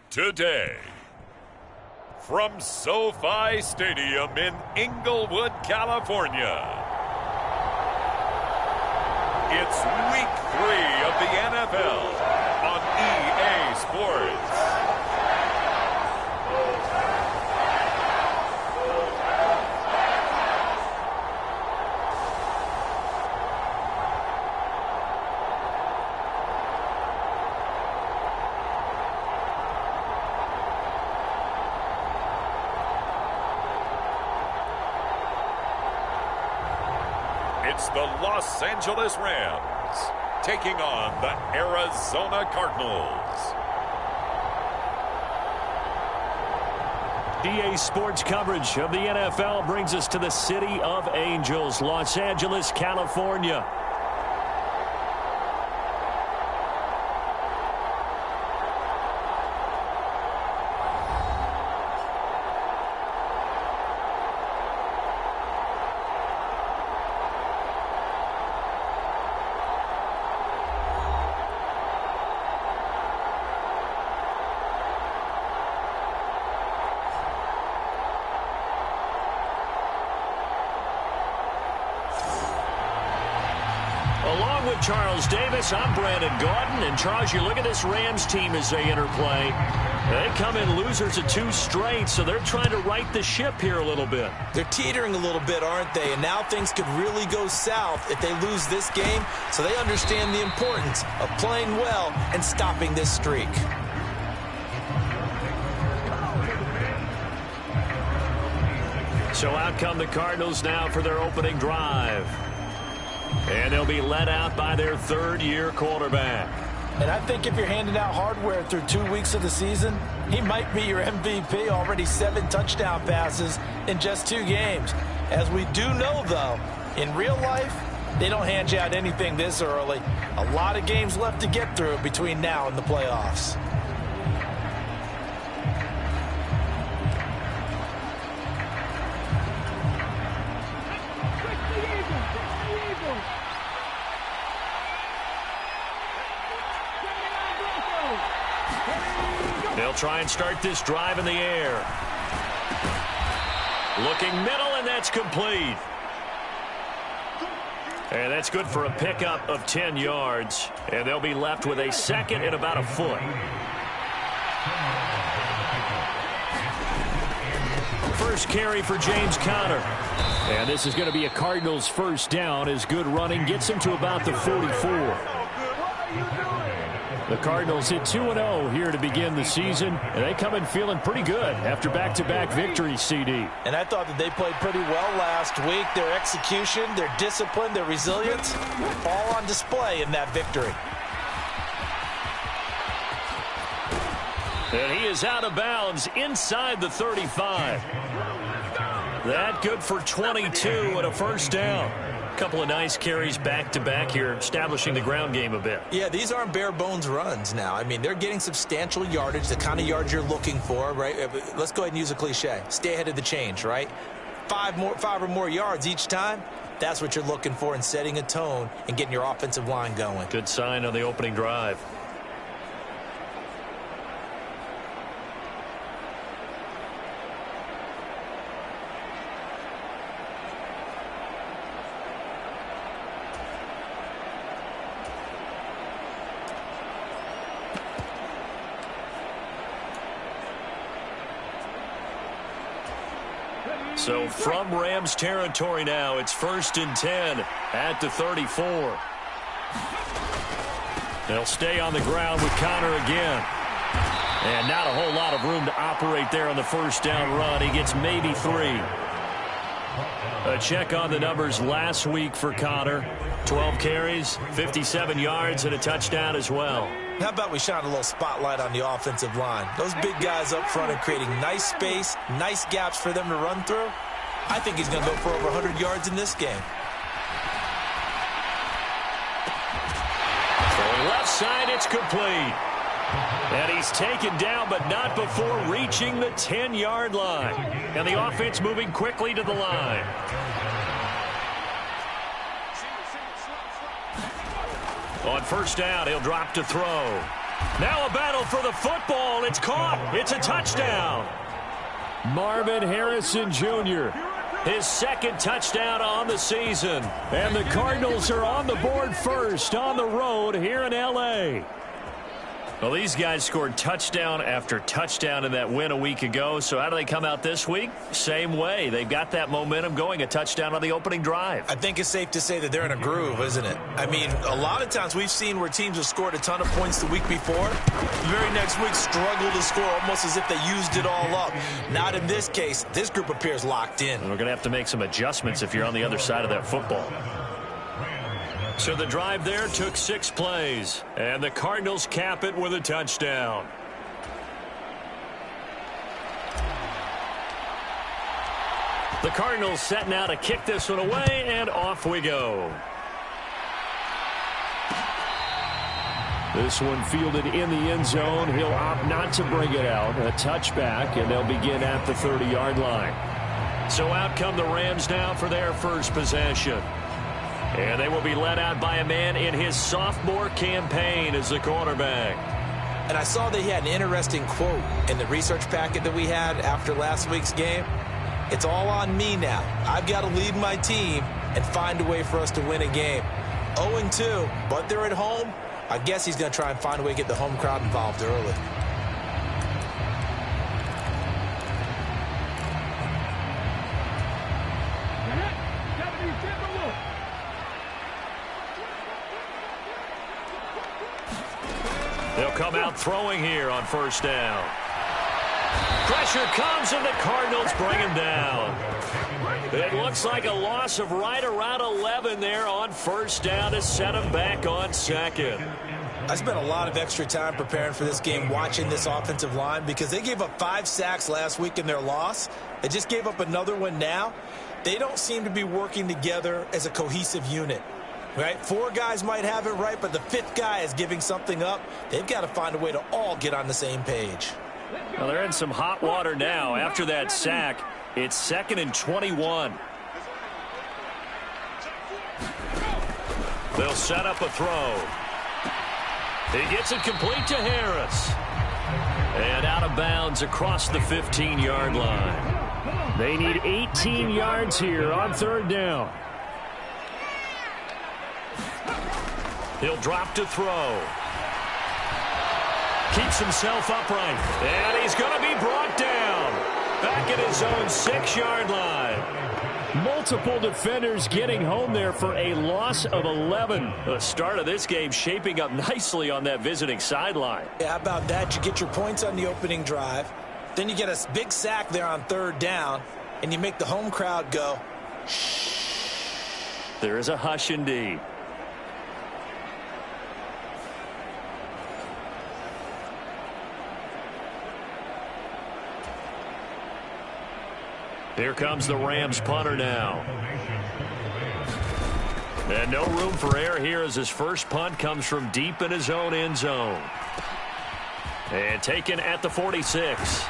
today. From SoFi Stadium in Inglewood, California, it's Week 3 of the NFL on EA Sports. It's the Los Angeles Rams taking on the Arizona Cardinals. EA Sports coverage of the NFL brings us to the City of Angels, Los Angeles, California. Along with Charles Davis, I'm Brandon Gaudin. And Charles, you look at this Rams team as they interplay. They come in losers of 2 straight, so they're trying to right the ship here a little bit. They're teetering a little bit, aren't they? And now things could really go south if they lose this game. So they understand the importance of playing well and stopping this streak. So out come the Cardinals now for their opening drive. And they'll be led out by their third-year quarterback. And I think if you're handing out hardware through 2 weeks of the season, he might be your MVP. Already 7 touchdown passes in just 2 games. As we do know, though, in real life, they don't hand you out anything this early. A lot of games left to get through between now and the playoffs. They'll try and start this drive in the air. Looking middle, and that's complete. And that's good for a pickup of 10 yards. And they'll be left with a second and about a foot. First carry for James Conner. And this is going to be a Cardinals first down as good running gets him to about the 44. The Cardinals hit 2-0 here to begin the season, and they come in feeling pretty good after back-to-back victories, CD. And I thought that they played pretty well last week. Their execution, their discipline, their resilience, all on display in that victory. And he is out of bounds inside the 35. That good for 22 and a first down. Couple of nice carries back-to-back here, establishing the ground game a bit. Yeah, these aren't bare-bones runs now. I mean, they're getting substantial yardage, the kind of yards you're looking for, right? Let's go ahead and use a cliche. Stay ahead of the change, right? 5 or more yards each time, that's what you're looking for in setting a tone and getting your offensive line going. Good sign on the opening drive. So from Rams territory now, it's 1st and 10 at the 34. They'll stay on the ground with Conner again. And not a whole lot of room to operate there on the first down run. He gets maybe 3. A check on the numbers last week for Conner. 12 carries, 57 yards, and a touchdown as well. How about we shine a little spotlight on the offensive line? Those big guys up front are creating nice space, nice gaps for them to run through. I think he's going to go for over 100 yards in this game. Going left side, it's complete. And he's taken down, but not before reaching the 10-yard line. And the offense moving quickly to the line. On first down, he'll drop to throw. Now a battle for the football. It's caught. It's a touchdown. Marvin Harrison Jr., his second touchdown on the season. And the Cardinals are on the board first on the road here in L.A. Well, these guys scored touchdown after touchdown in that win a week ago. So how do they come out this week? Same way. They've got that momentum going, a touchdown on the opening drive. I think it's safe to say that they're in a groove, isn't it? I mean, a lot of times we've seen where teams have scored a ton of points the week before. The very next week struggle to score almost as if they used it all up. Not in this case. This group appears locked in. And we're going to have to make some adjustments if you're on the other side of that football. So the drive there took 6 plays, and the Cardinals cap it with a touchdown. The Cardinals setting out to kick this one away, and off we go. This one fielded in the end zone. He'll opt not to bring it out. A touchback, and they'll begin at the 30-yard line. So out come the Rams now for their first possession. And they will be led out by a man in his sophomore campaign as the quarterback. And I saw that he had an interesting quote in the research packet that we had after last week's game. It's all on me now. I've got to lead my team and find a way for us to win a game. 0-2, but they're at home. I guess he's going to try and find a way to get the home crowd involved early. They'll come out throwing here on first down. Pressure comes, and the Cardinals bring him down. It looks like a loss of right around 11 there on first down to set him back on second. I spent a lot of extra time preparing for this game watching this offensive line because they gave up 5 sacks last week in their loss. They just gave up another one now. They don't seem to be working together as a cohesive unit. Right? 4 guys might have it right, but the 5th guy is giving something up. They've got to find a way to all get on the same page. Well, they're in some hot water now. After that sack, it's 2nd and 21. They'll set up a throw. He gets it complete to Harris. And out of bounds across the 15-yard line. They need 18 yards here on third down. He'll drop to throw. Keeps himself upright. And he's going to be brought down. Back at his own 6-yard line. Multiple defenders getting home there for a loss of 11. The start of this game shaping up nicely on that visiting sideline. Yeah, how about that? You get your points on the opening drive. Then you get a big sack there on third down. And you make the home crowd go, shh. There is a hush indeed. Here comes the Rams punter now. And no room for error here as his first punt comes from deep in his own end zone. And taken at the 46.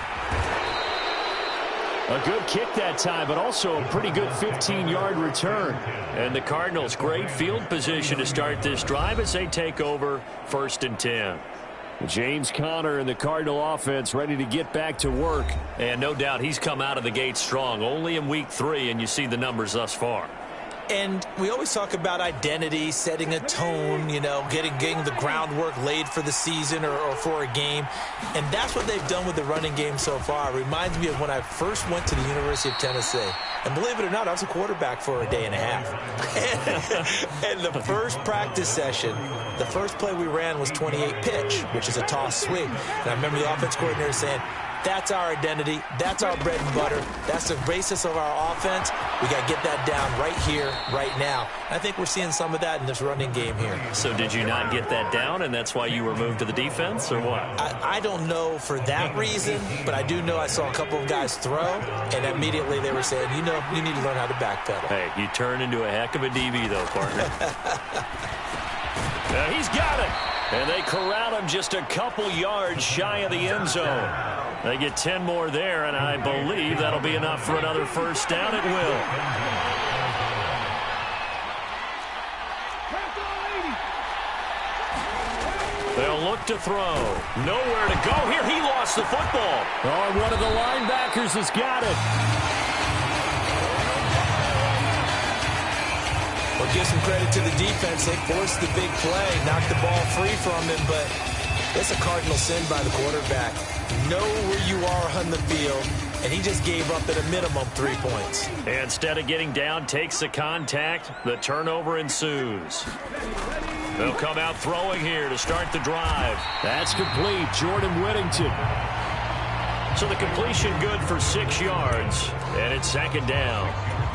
A good kick that time, but also a pretty good 15-yard return. And the Cardinals, great field position to start this drive as they take over 1st and 10. James Conner and the Cardinal offense ready to get back to work. And no doubt he's come out of the gate strong. Only in week 3, and you see the numbers thus far. And we always talk about identity, setting a tone, you know, getting the groundwork laid for the season or for a game. And that's what they've done with the running game so far. It reminds me of when I first went to the University of Tennessee. And believe it or not, I was a quarterback for a day and a half. And the first practice session, the first play we ran was 28 pitch, which is a toss sweep. And I remember the offense coordinator saying, that's our identity. That's our bread and butter. That's the basis of our offense. We got to get that down right here, right now. I think we're seeing some of that in this running game here. So did you not get that down, and that's why you were moved to the defense, or what? I don't know for that reason, but I do know I saw a couple of guys throw, and immediately they were saying, you know, you need to learn how to backpedal. Hey, you turn into a heck of a DB, though, partner. He's got it. And they corral him just a couple yards shy of the end zone. They get 10 more there, and I believe that'll be enough for another first down. It will. They'll look look to throw. Nowhere to go here. He lost the football. Oh, one of the linebackers has got it. Well, give some credit to the defense. They forced the big play, knocked the ball free from him, but it's a cardinal sin by the quarterback. Know where you are on the field, and he just gave up at a minimum 3 points. Instead of getting down, takes the contact. The turnover ensues. They'll come out throwing here to start the drive. That's complete. Jordan Whittington. So the completion good for 6 yards, and it's second down.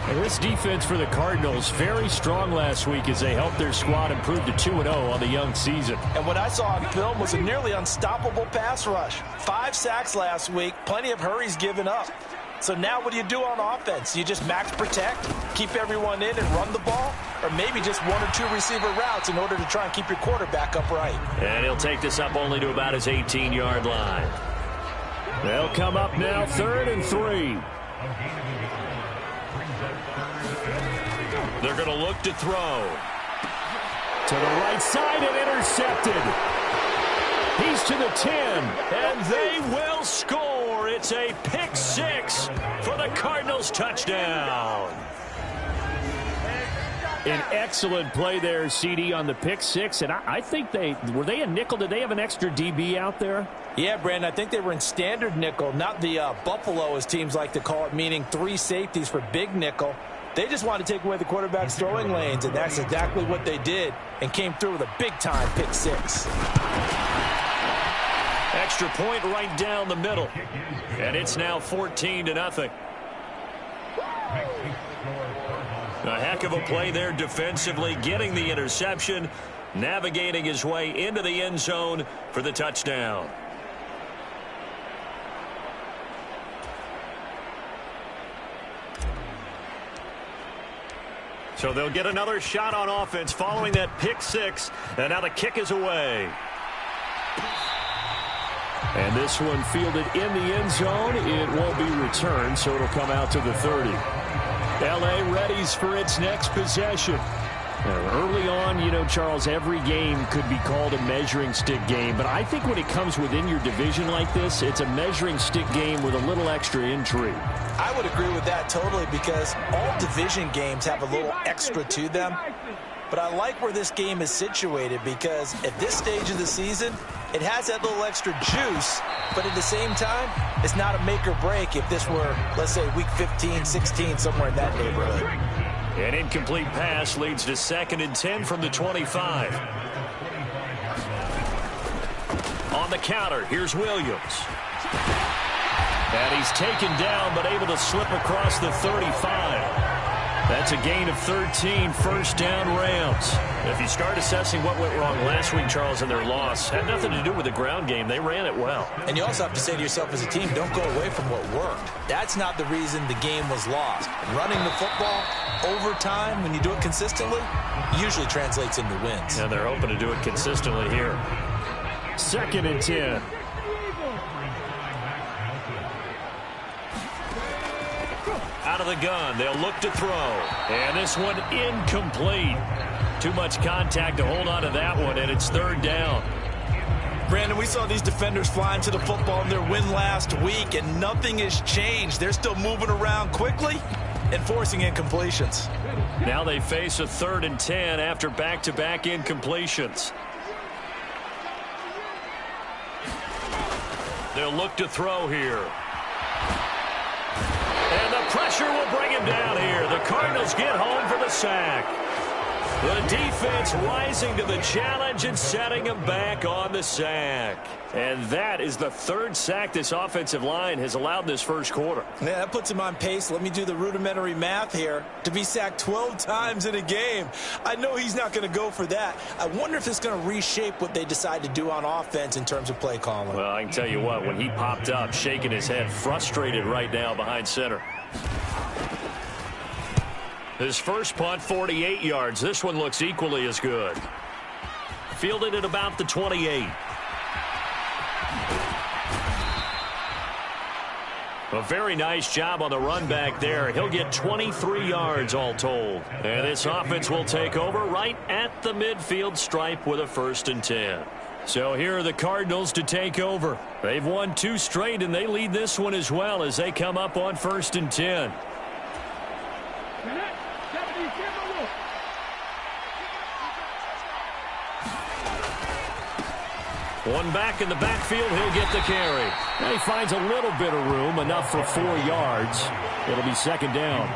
And this defense for the Cardinals, very strong last week as they helped their squad improve to 2-0 on the young season. And what I saw on film was a nearly unstoppable pass rush. 5 sacks last week, plenty of hurries given up. So now what do you do on offense? You just max protect, keep everyone in and run the ball, or maybe just 1 or 2 receiver routes in order to try and keep your quarterback upright. And he'll take this up only to about his 18-yard line. They'll come up now 3rd and 3. They're going to look to throw. To the right side and intercepted. He's to the 10. And they will score. It's a pick 6 for the Cardinals touchdown. An excellent play there, CD, on the pick 6. And I think were they a nickel? Did they have an extra DB out there? Yeah, Brandon, I think they were in standard nickel, not the Buffalo, as teams like to call it, meaning 3 safeties for big nickel. They just wanted to take away the quarterback's throwing lanes, and that's exactly what they did, and came through with a big-time pick 6. Extra point right down the middle. And it's now 14-0. A heck of a play there defensively, getting the interception, navigating his way into the end zone for the touchdown. So they'll get another shot on offense following that pick 6, and now the kick is away. And this one fielded in the end zone. It won't be returned, so it'll come out to the 30. L.A. readies for its next possession. Early on, you know, Charles, every game could be called a measuring stick game. But I think when it comes within your division like this, it's a measuring stick game with a little extra intrigue. I would agree with that totally, because all division games have a little extra to them. But I like where this game is situated, because at this stage of the season, it has that little extra juice, but at the same time, it's not a make or break if this were, let's say, week 15, 16, somewhere in that neighborhood. An incomplete pass leads to 2nd and 10 from the 25. On the counter, here's Williams. And he's taken down, but able to slip across the 35. That's a gain of 13, first down Rams. If you start assessing what went wrong last week, Charles, in their loss, had nothing to do with the ground game. They ran it well. And you also have to say to yourself as a team, don't go away from what worked. That's not the reason the game was lost. Running the football over time, when you do it consistently, usually translates into wins. And they're hoping to do it consistently here. 2nd and 10. Out of the gun, they'll look to throw. And this one incomplete. Too much contact to hold on to that one, and it's 3rd down. Brandon, we saw these defenders flying to the football in their win last week, and nothing has changed. They're still moving around quickly and forcing incompletions. Now they face a 3rd and 10 after back-to-back incompletions. They'll look to throw here. And the pressure will bring him down here. The Cardinals get home for the sack. The defense rising to the challenge and setting him back on the sack. And that is the 3rd sack this offensive line has allowed this first quarter. Yeah, that puts him on pace. Let me do the rudimentary math here. To be sacked 12 times in a game. I know he's not going to go for that. I wonder if it's going to reshape what they decide to do on offense in terms of play calling. Well, I can tell you what, when he popped up, shaking his head, frustrated right now behind center. His first punt, 48 yards. This one looks equally as good. Fielded at about the 28. A very nice job on the run back there. He'll get 23 yards all told. And this offense will take over right at the midfield stripe with a 1st and 10. So here are the Cardinals to take over. They've won 2 straight, and they lead this one as well as they come up on 1st and 10. One back in the backfield, he'll get the carry. And he finds a little bit of room, enough for 4 yards. It'll be 2nd down.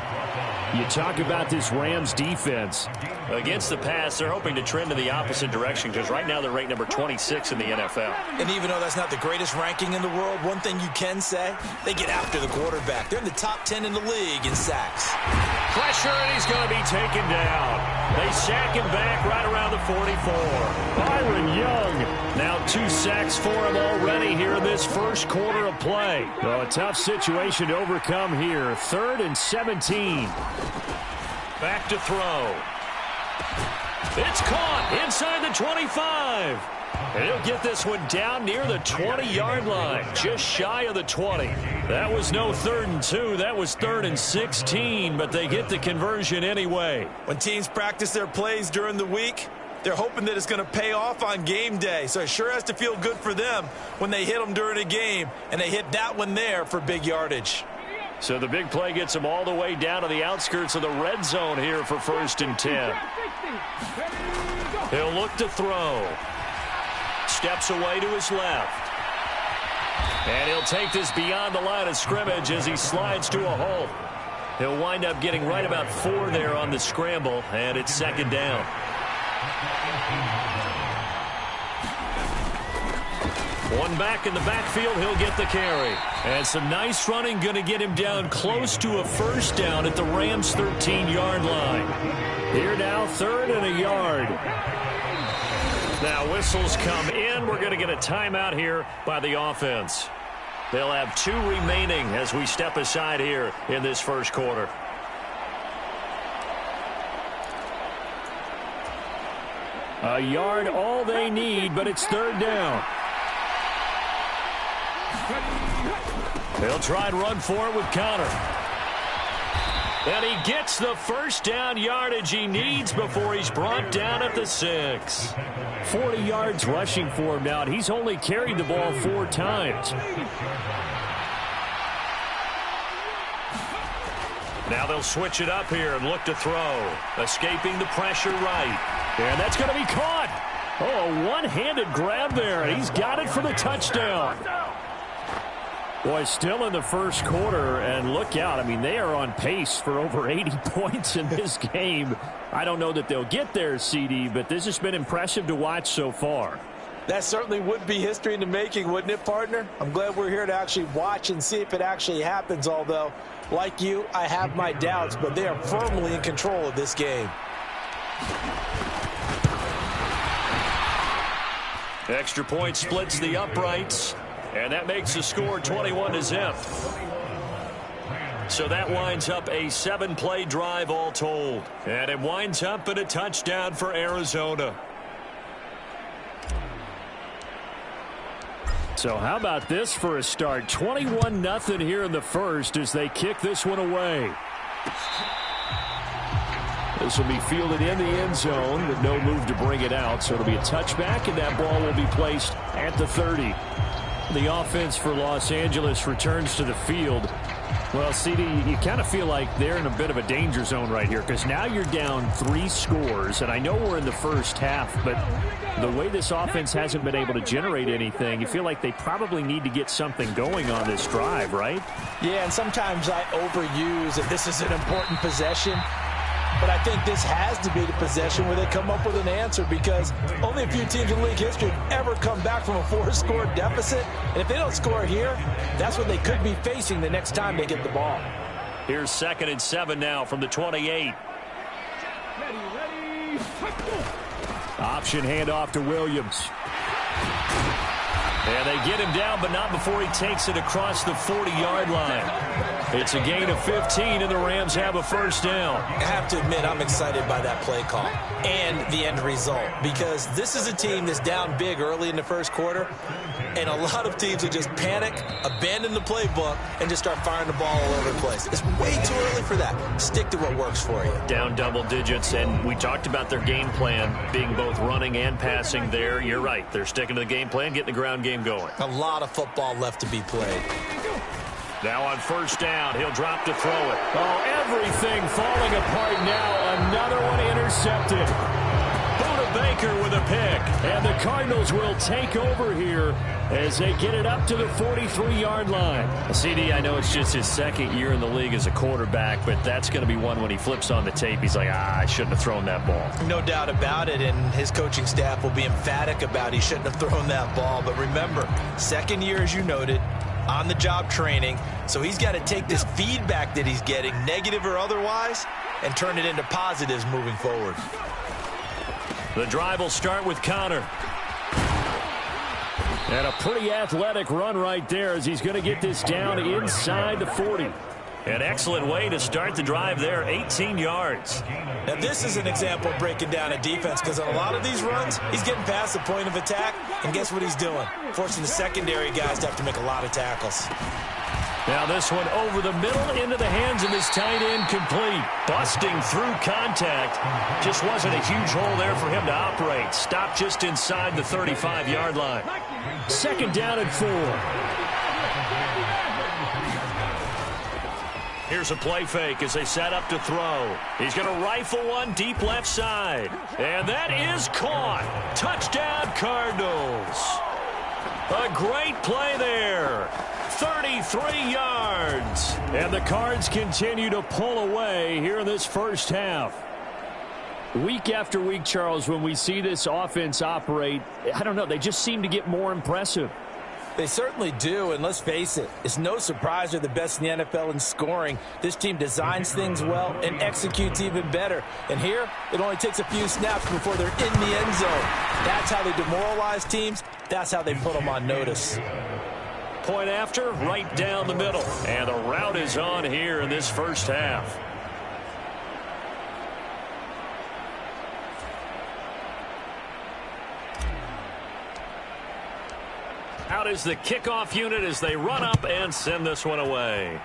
You talk about this Rams defense. Against the pass, they're hoping to trend in the opposite direction because right now they're ranked number 26 in the NFL. And even though that's not the greatest ranking in the world, one thing you can say, they get after the quarterback. They're in the top 10 in the league in sacks. Pressure, and he's going to be taken down. They sack him back right around the 44. Byron Young, now 2 sacks for him already here in this first quarter of play. Oh, a tough situation to overcome here. 3rd and 17. Back to throw. It's caught inside the 25. And he'll get this one down near the 20-yard line, just shy of the 20. That was no 3rd and 2. That was 3rd and 16, but they get the conversion anyway. When teams practice their plays during the week, they're hoping that it's going to pay off on game day. So it sure has to feel good for them when they hit them during a game, and they hit that one there for big yardage. So the big play gets them all the way down to the outskirts of the red zone here for 1st and 10. He'll look to throw. Steps away to his left. And he'll take this beyond the line of scrimmage as he slides to a halt. He'll wind up getting right about 4 there on the scramble, and it's 2nd down. One back in the backfield, he'll get the carry. And some nice running going to get him down close to a 1st down at the Rams' 13-yard line. Here now, 3rd and a yard. Now whistles come in. We're going to get a timeout here by the offense. They'll have 2 remaining as we step aside here in this first quarter. A yard all they need, but it's 3rd down. They'll try and run for it with Connor. And he gets the 1st down yardage he needs before he's brought down at the 6. 40 yards rushing for him now, and he's only carried the ball 4 times. Now they'll switch it up here and look to throw. Escaping the pressure right. And that's going to be caught. Oh, a one-handed grab there, and he's got it for the touchdown. Boy, still in the first quarter, and look out. I mean, they are on pace for over 80 points in this game. I don't know that they'll get there, CD, but this has been impressive to watch so far. That certainly would be history in the making, wouldn't it, partner? I'm glad we're here to actually watch and see if it actually happens, although, like you, I have my doubts, but they are firmly in control of this game. Extra point splits the uprights. And that makes the score 21-0. So that winds up a 7-play drive all told. And it winds up in a touchdown for Arizona. So how about this for a start? 21-0 here in the first as they kick this one away. This will be fielded in the end zone with no move to bring it out. So it'll be a touchback, and that ball will be placed at the 30. The offense for Los Angeles returns to the field. Well, CD, you kind of feel like they're in a bit of a danger zone right here because now you're down 3 scores, and I know we're in the first half, but the way this offense hasn't been able to generate anything, you feel like they probably need to get something going on this drive, right? Yeah, and sometimes I overuse that this is an important possession. But I think this has to be the possession where they come up with an answer because only a few teams in league history have ever come back from a 4-score deficit. And if they don't score here, that's what they could be facing the next time they get the ball. Here's 2nd and 7 now from the 28. Option handoff to Williams. And they get him down, but not before he takes it across the 40-yard line. It's a gain of 15, and the Rams have a 1st down. I have to admit, I'm excited by that play call and the end result because this is a team that's down big early in the first quarter, And a lot of teams will just panic, abandon the playbook, and just start firing the ball all over the place. It's way too early for that. Stick to what works for you. Down double digits, and we talked about their game plan being both running and passing there. You're right. They're sticking to the game plan, getting the ground game going. A lot of football left to be played. Now on first down, he'll drop to throw it. Oh, everything falling apart now. Another one intercepted. Buda Baker with a pick. And the Cardinals will take over here as they get it up to the 43-yard line. CD, I know it's just his second year in the league as a quarterback, but that's going to be one when he flips on the tape. He's like, I shouldn't have thrown that ball. No doubt about it, and his coaching staff will be emphatic about he shouldn't have thrown that ball. But remember, second year, as you noted, on-the-job training, so he's got to take this feedback that he's getting, negative or otherwise, and turn it into positives moving forward. The drive will start with Connor. And a pretty athletic run right there as he's going to get this down inside the 40. An excellent way to start the drive there, 18 yards. Now, this is an example of breaking down a defense because on a lot of these runs, he's getting past the point of attack, and guess what he's doing? Forcing the secondary guys to have to make a lot of tackles. Now this one over the middle into the hands of his tight end, complete. Busting through contact. Just wasn't a huge hole there for him to operate. Stopped just inside the 35-yard line. Second down and 4. Here's a play fake as they set up to throw. He's going to rifle one deep left side. And that is caught. Touchdown, Cardinals. A great play there. 33 yards. And the Cards continue to pull away here in this first half. Week after week, Charles, when we see this offense operate, I don't know, they just seem to get more impressive. They certainly do, and let's face it, it's no surprise they're the best in the NFL in scoring. This team designs things well and executes even better. And here, it only takes a few snaps before they're in the end zone. That's how they demoralize teams. That's how they put them on notice. Point after, right down the middle. And the route is on here in this first half. Out is the kickoff unit as they run up and send this one away.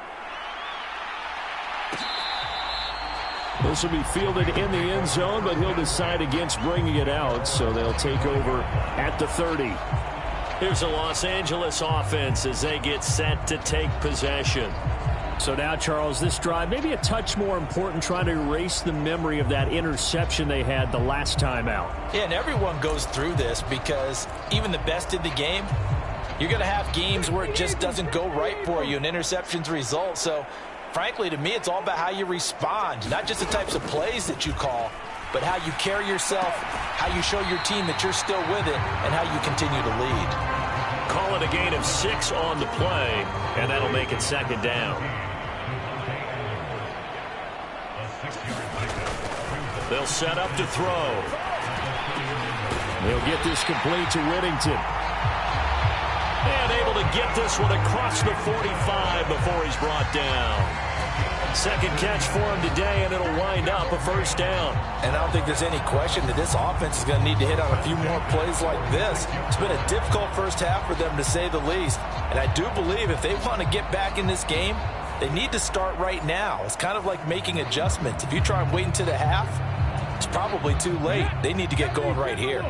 This will be fielded in the end zone, but he'll decide against bringing it out, so they'll take over at the 30. Here's a Los Angeles offense as they get set to take possession. So now, Charles, this drive maybe a touch more important, trying to erase the memory of that interception they had the last time out. Yeah, and everyone goes through this because even the best in the game, you're going to have games where it just doesn't go right for you and interceptions result. So, frankly, to me, it's all about how you respond, not just the types of plays that you call, but how you carry yourself, how you show your team that you're still with it, and how you continue to lead. Call it a gain of 6 on the play, and that'll make it second down. They'll set up to throw. They'll get this complete to Whittington. And able to get this one across the 45 before he's brought down. Second catch for him today, and it'll wind up a first down. And I don't think there's any question that this offense is going to need to hit on a few more plays like this. It's been a difficult first half for them, to say the least. And I do believe if they want to get back in this game, they need to start right now. It's kind of like making adjustments. If you try and wait until the half, it's probably too late. They need to get going right here.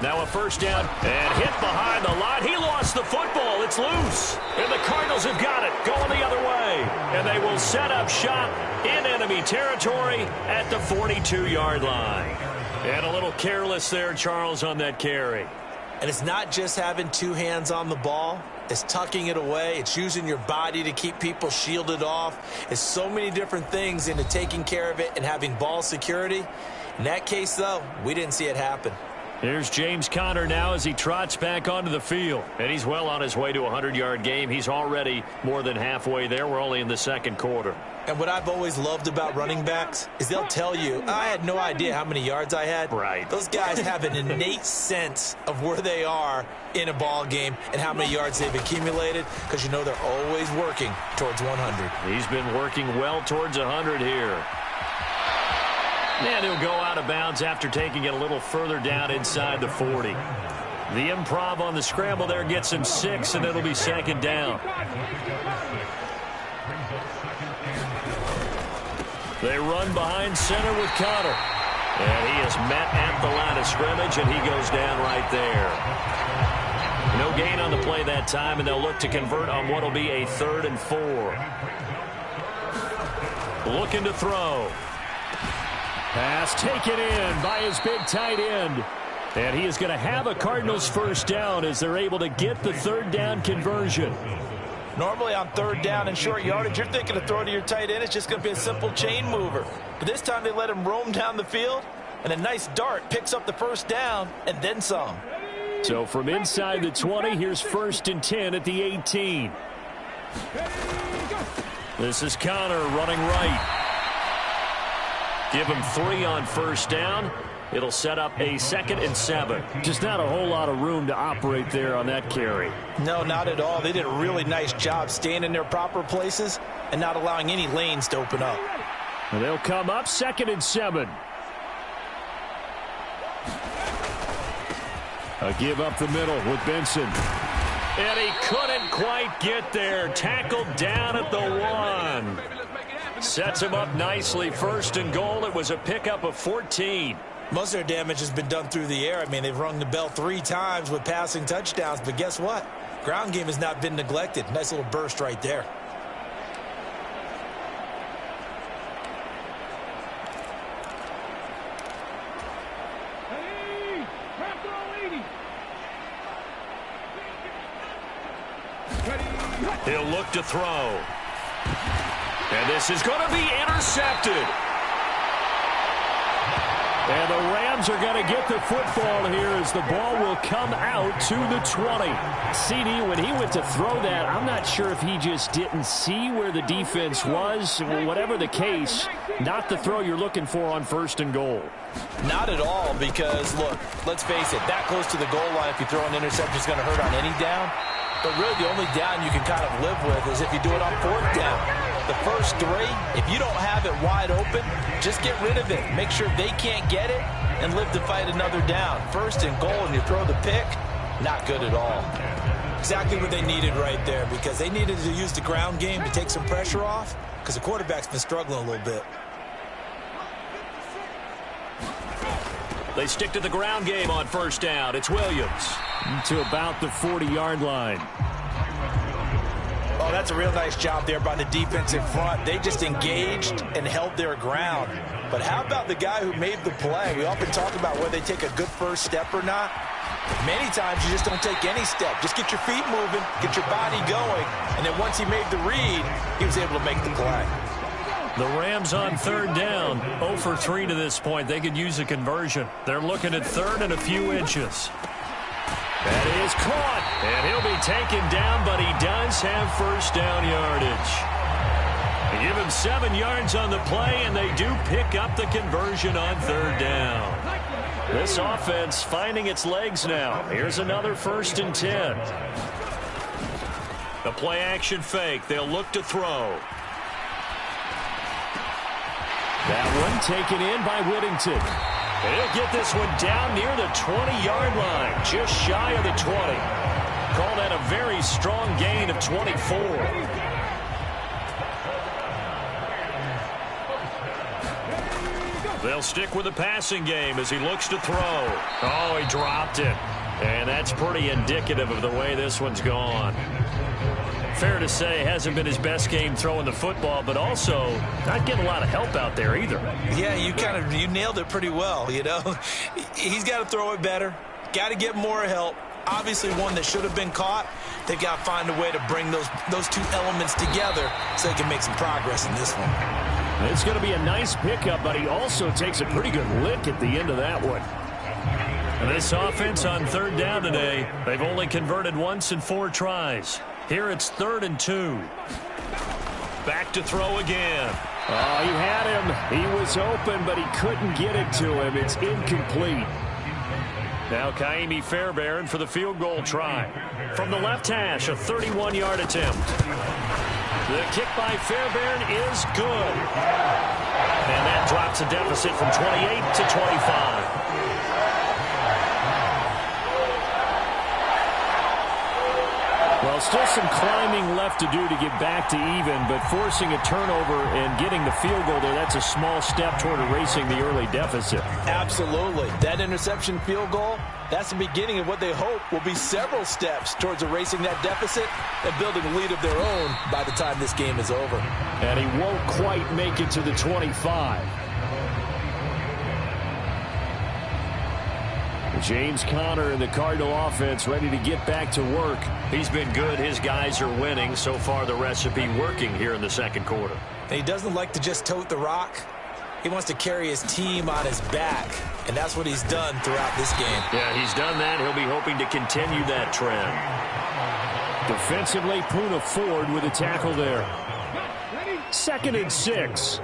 Now a first down and hit behind the line. He lost the football. It's loose. And the Cardinals have got it going the other way. And they will set up shop in enemy territory at the 42-yard line. And a little careless there, Charles, on that carry. And it's not just having two hands on the ball. It's tucking it away. It's using your body to keep people shielded off. It's so many different things into taking care of it and having ball security. In that case, though, we didn't see it happen. Here's James Conner now as he trots back onto the field. And he's well on his way to a 100-yard game. He's already more than halfway there. We're only in the second quarter. And what I've always loved about running backs is they'll tell you, I had no idea how many yards I had. Right. Those guys have an innate sense of where they are in a ball game and how many yards they've accumulated, because you know they're always working towards 100. He's been working well towards 100 here. And he'll go out of bounds after taking it a little further down inside the 40. The improv on the scramble there gets him 6, and it'll be second down. They run behind center with Connor. And he is met at the line of scrimmage, and he goes down right there. No gain on the play that time, and they'll look to convert on what will be a 3rd and 4. Looking to throw. Pass taken in by his big tight end. And he is going to have a Cardinals first down as they're able to get the 3rd down conversion. Normally on 3rd down and short yardage, you're thinking to throw to your tight end. It's just going to be a simple chain mover. But this time they let him roam down the field, and a nice dart picks up the first down and then some. So from inside the 20, here's 1st and 10 at the 18. This is Connor running right. Give him 3 on first down. It'll set up a 2nd and 7. Just not a whole lot of room to operate there on that carry. No, not at all. They did a really nice job staying in their proper places and not allowing any lanes to open up. And they'll come up 2nd and 7. A give up the middle with Benson. And he couldn't quite get there. Tackled down at the 1. Sets him up nicely. 1st and goal. It was a pickup of 14. Most of their damage has been done through the air. I mean, they've rung the bell 3 times with passing touchdowns. But guess what? Ground game has not been neglected. Nice little burst right there. He'll look to throw. And this is going to be intercepted. And the Rams are going to get the football here as the ball will come out to the 20. CD, when he went to throw that, I'm not sure if he just didn't see where the defense was. Whatever the case, not the throw you're looking for on 1st and goal. Not at all, because, look, let's face it, that close to the goal line, if you throw an interception, is going to hurt on any down. But really, the only down you can kind of live with is if you do it on 4th down. The first 3, if you don't have it wide open, just get rid of it. Make sure they can't get it and live to fight another down. 1st and goal, and you throw the pick, not good at all. Exactly what they needed right there, because they needed to use the ground game to take some pressure off, because the quarterback's been struggling a little bit. They stick to the ground game on 1st down. It's Williams. To about the 40-yard line. Oh, that's a real nice job there by the defense in front. They just engaged and held their ground. But how about the guy who made the play? We often talk about whether they take a good first step or not. Many times you just don't take any step. Just get your feet moving, get your body going, and then once he made the read, he was able to make the play. The Rams on 3rd down, 0 for 3 to this point. They could use a conversion. They're looking at 3rd and a few inches. That is caught, and he'll be taken down, but he does have first down yardage. They give him 7 yards on the play, and they do pick up the conversion on 3rd down. This offense finding its legs now. Here's another 1st and 10. The play action fake. They'll look to throw. That one taken in by Whittington. He'll get this one down near the 20-yard line, just shy of the 20. Call that a very strong gain of 24. They'll stick with the passing game as he looks to throw. Oh, he dropped it. And that's pretty indicative of the way this one's gone. Fair to say, hasn't been his best game throwing the football, but also not getting a lot of help out there either. Yeah, you nailed it pretty well, you know. He's got to throw it better. Got to get more help. Obviously one that should have been caught. They've got to find a way to bring those 2 elements together so they can make some progress in this one. It's going to be a nice pickup, but he also takes a pretty good lick at the end of that one. And this offense on 3rd down today, they've only converted once in 4 tries. Here it's 3rd and 2. Back to throw again. Oh, he had him. He was open, but he couldn't get it to him. It's incomplete. Now Kaimi Fairbairn for the field goal try. From the left hash, a 31-yard attempt. The kick by Fairbairn is good. And that drops cuts a deficit from 28 to 25. Well, still some climbing left to do to get back to even, but forcing a turnover and getting the field goal there, that's a small step toward erasing the early deficit. Absolutely. That interception field goal, that's the beginning of what they hope will be several steps towards erasing that deficit and building a lead of their own by the time this game is over. And he won't quite make it to the 25. James Conner and the Cardinal offense ready to get back to work. He's been good. His guys are winning. So far, the recipe working here in the second quarter. And he doesn't like to just tote the rock. He wants to carry his team on his back, and that's what he's done throughout this game. Yeah, he's done that. He'll be hoping to continue that trend. Defensively, Puna Ford with a tackle there. 2nd and 6.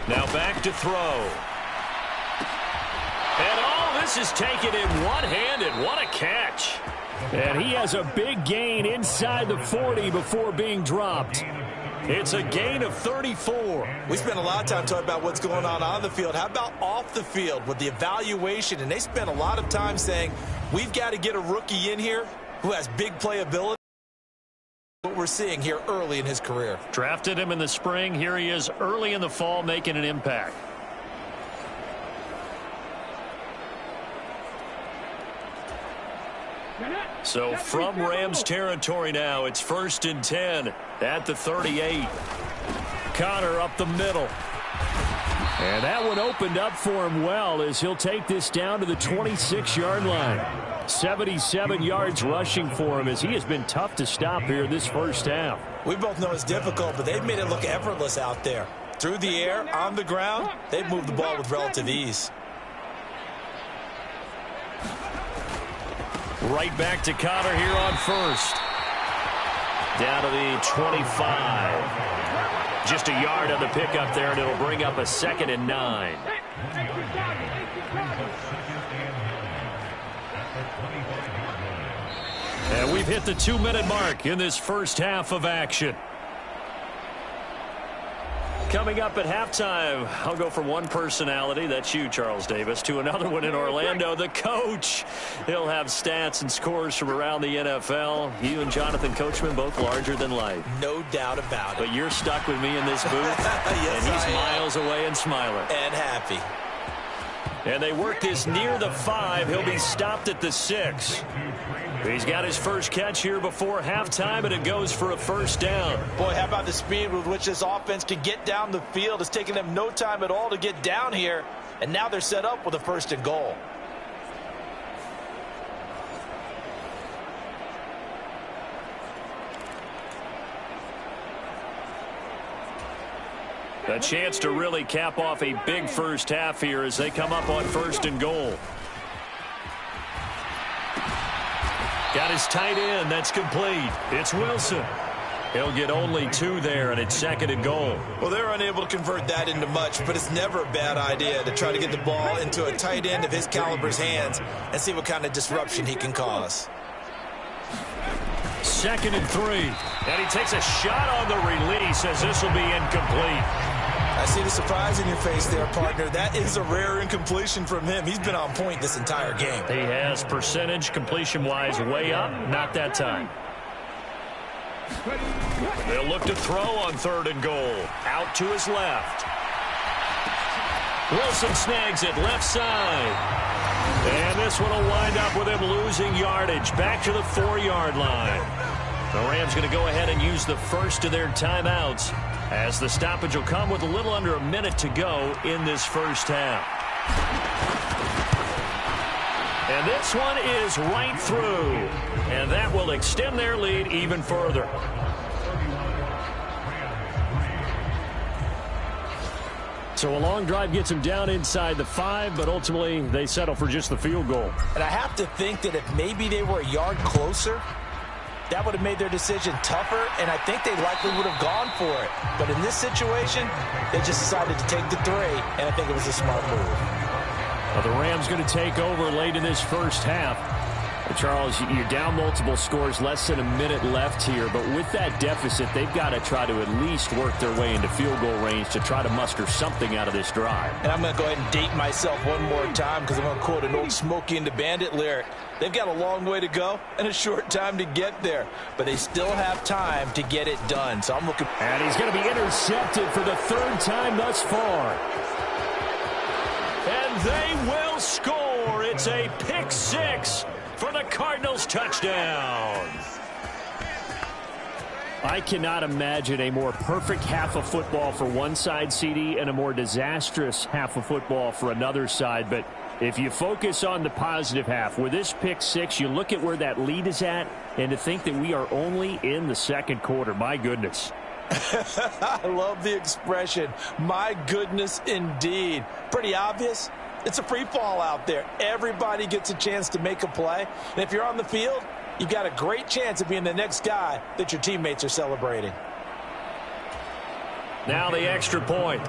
Now back to throw. And all this is taken in one-handed. What a catch. And he has a big gain inside the 40 before being dropped. It's a gain of 34. We spent a lot of time talking about what's going on the field. How about off the field with the evaluation? And they spent a lot of time saying, we've got to get a rookie in here who has big playability. What we're seeing here early in his career. Drafted him in the spring. Here he is early in the fall making an impact. So from Rams territory now, it's 1st and 10 at the 38. Conner up the middle. And that one opened up for him well as he'll take this down to the 26-yard line. 77 yards rushing for him as he has been tough to stop here this first half. We both know it's difficult, but they've made it look effortless out there. Through the air, on the ground, they've moved the ball with relative ease. Right back to Conner here on 1st. Down to the 25. Just a yard on the pickup there, and it'll bring up a 2nd and 9. And we've hit the 2-minute mark in this first half of action. Coming up at halftime, I'll go from one personality, that's you, Charles Davis, to another one in Orlando, the coach. He'll have stats and scores from around the NFL. You and Jonathan Coachman, both larger than life. No doubt about it. But you're stuck with me in this booth, yes, and he's miles away and smiling. And happy. And they work this near the 5. He'll be stopped at the 6. He's got his first catch here before halftime, and it goes for a first down. Boy, how about the speed with which this offense can get down the field? It's taken them no time at all to get down here, and now they're set up with a 1st and goal. A chance to really cap off a big first half here as they come up on 1st and goal. Got his tight end. That's complete. It's Wilson. He'll get only 2 there, and it's 2nd and goal. Well, they're unable to convert that into much, but it's never a bad idea to try to get the ball into a tight end of his caliber's hands and see what kind of disruption he can cause. 2nd and 3. And he takes a shot on the release as this will be incomplete. I see the surprise in your face there, partner. That is a rare incompletion from him. He's been on point this entire game. He has percentage completion-wise way up. Not that time. They'll look to throw on 3rd and goal. Out to his left. Wilson snags it left side. And this one will wind up with him losing yardage. Back to the 4-yard line. The Rams going to go ahead and use the first of their timeouts, as the stoppage will come with a little under a minute to go in this first half. And this one is right through. And that will extend their lead even further. So a long drive gets them down inside the 5, but ultimately they settle for just the field goal. And I have to think that if maybe they were a yard closer, that would have made their decision tougher, and I think they likely would have gone for it. But in this situation, they just decided to take the 3, and I think it was a smart move. Well, the Rams going to take over late in this first half. Charles, you're down multiple scores, less than a minute left here, but with that deficit, they've got to try to at least work their way into field goal range to try to muster something out of this drive. And I'm going to go ahead and date myself one more time because I'm going to quote an old Smokey and the Bandit lyric. They've got a long way to go and a short time to get there, but they still have time to get it done. So I'm looking. And he's going to be intercepted for the third time thus far. And they will score. It's a pick six for the Cardinals touchdown. I cannot imagine a more perfect half of football for one side, CD, and a more disastrous half of football for another side. But if you focus on the positive half, with this pick six, you look at where that lead is at, and to think that we are only in the second quarter, my goodness. I love the expression, my goodness indeed. Pretty obvious. It's a free fall out there. Everybody gets a chance to make a play. And if you're on the field, you've got a great chance of being the next guy that your teammates are celebrating. Now the extra point.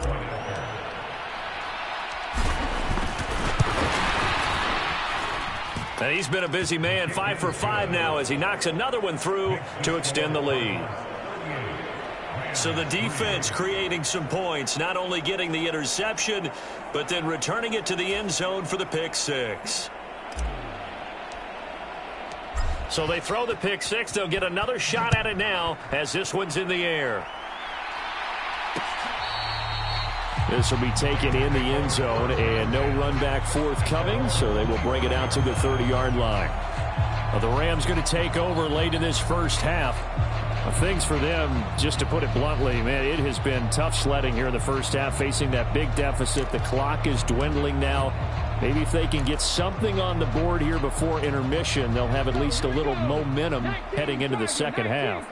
And he's been a busy man, 5 for 5 now as he knocks another one through to extend the lead. So the defense creating some points, not only getting the interception, but then returning it to the end zone for the pick six. So they throw the pick six. They'll get another shot at it now as this one's in the air. This will be taken in the end zone, and no run back forthcoming, so they will bring it out to the 30-yard line. Well, the Rams going to take over late in this first half. Things for them, just to put it bluntly, man, it has been tough sledding here in the first half, facing that big deficit. The clock is dwindling now. Maybe if they can get something on the board here before intermission, they'll have at least a little momentum heading into the second half.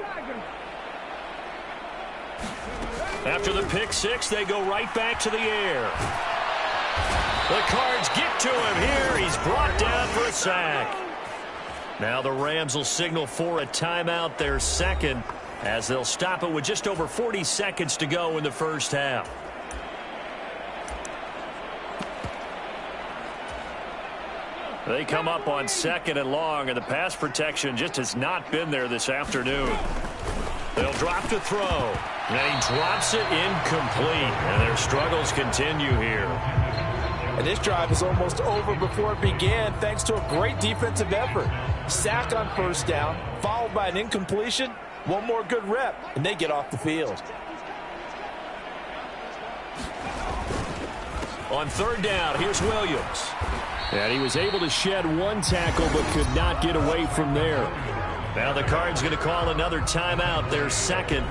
After the pick six, they go right back to the air. The Cards get to him here. He's brought down for a sack. Now the Rams will signal for a timeout, their second, as they'll stop it with just over 40 seconds to go in the first half. They come up on 2nd and long, and the pass protection just has not been there this afternoon. They'll drop to throw. And he drops it incomplete, and their struggles continue here. And this drive is almost over before it began thanks to a great defensive effort. Sack on first down, followed by an incompletion. One more good rep, and they get off the field. On 3rd down, here's Williams. And he was able to shed one tackle but could not get away from there. Now the Cards going to call another timeout, their second,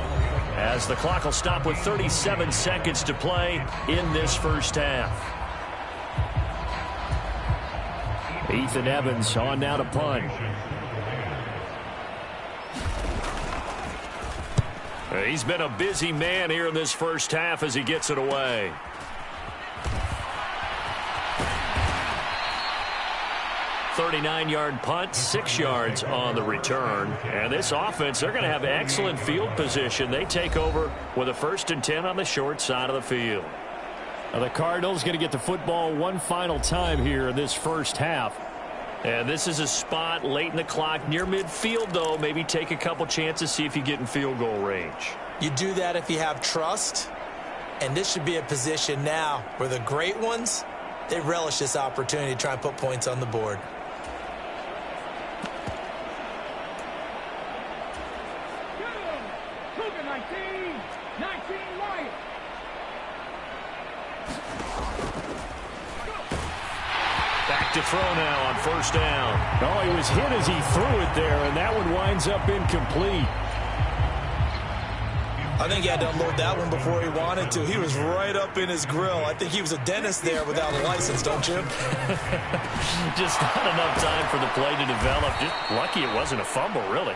as the clock will stop with 37 seconds to play in this first half. Ethan Evans on now to punt. He's been a busy man here in this first half as he gets it away. .39-yard punt, 6 yards on the return. And this offense, they're going to have excellent field position. They take over with a 1st and 10 on the short side of the field. Now the Cardinals going to get the football one final time here in this first half. And this is a spot late in the clock near midfield, though. Maybe take a couple chances, see if you get in field goal range. You do that if you have trust. And this should be a position now where the great ones, they relish this opportunity to try and put points on the board. To throw now on 1st down. Oh, he was hit as he threw it there, and that one winds up incomplete. I think he had to unload that one before he wanted to. He was right up in his grill. I think he was a dentist there without a license, don't you? Just not enough time for the play to develop. Just lucky it wasn't a fumble, really.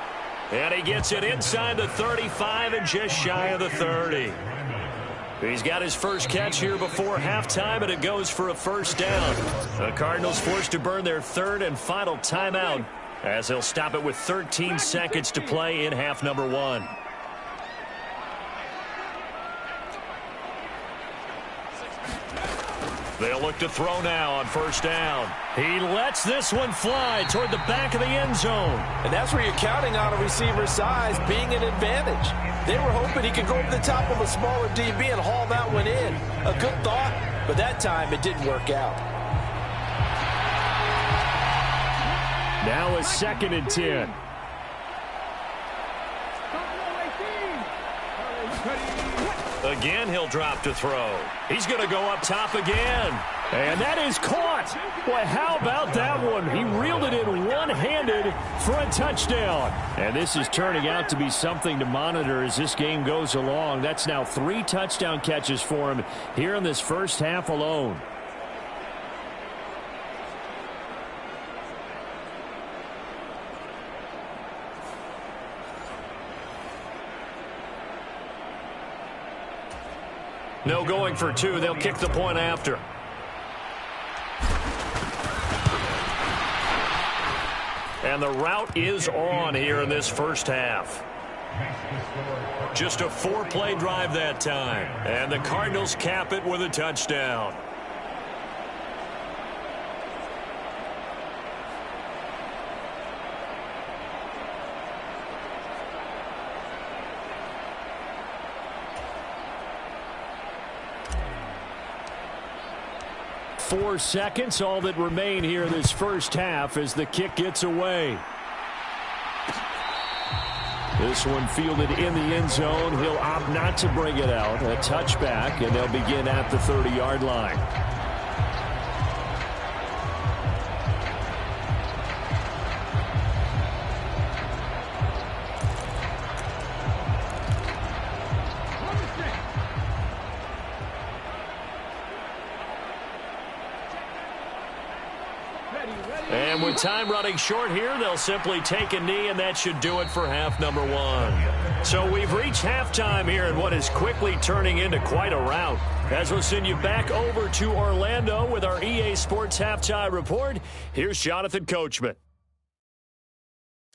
And he gets it inside the 35 and just shy of the 30. He's got his first catch here before halftime, and it goes for a 1st down. The Cardinals forced to burn their 3rd and final timeout as they'll stop it with 13 seconds to play in half number 1. They'll look to throw now on first down. He lets this one fly toward the back of the end zone. And that's where you're counting on a receiver's size being an advantage. They were hoping he could go over the top of a smaller DB and haul that one in. A good thought, but that time it didn't work out. Now a 2nd and 10. Again, he'll drop to throw. He's going to go up top again. And that is caught. Boy, how about that one? He reeled it in one-handed for a touchdown. And this is turning out to be something to monitor as this game goes along. That's now 3 touchdown catches for him here in this first half alone. No going for 2. They'll kick the point after. And the route is on here in this first half. Just a 4-play drive that time. And the Cardinals cap it with a touchdown. Four seconds, all that remain here in this first half as the kick gets away. This one fielded in the end zone. He'll opt not to bring it out. A touchback, and they'll begin at the 30-yard line. And with time running short here, they'll simply take a knee, and that should do it for half number 1. So we've reached halftime here in what is quickly turning into quite a rout. As we'll send you back over to Orlando with our EA Sports Halftime Report, here's Jonathan Coachman.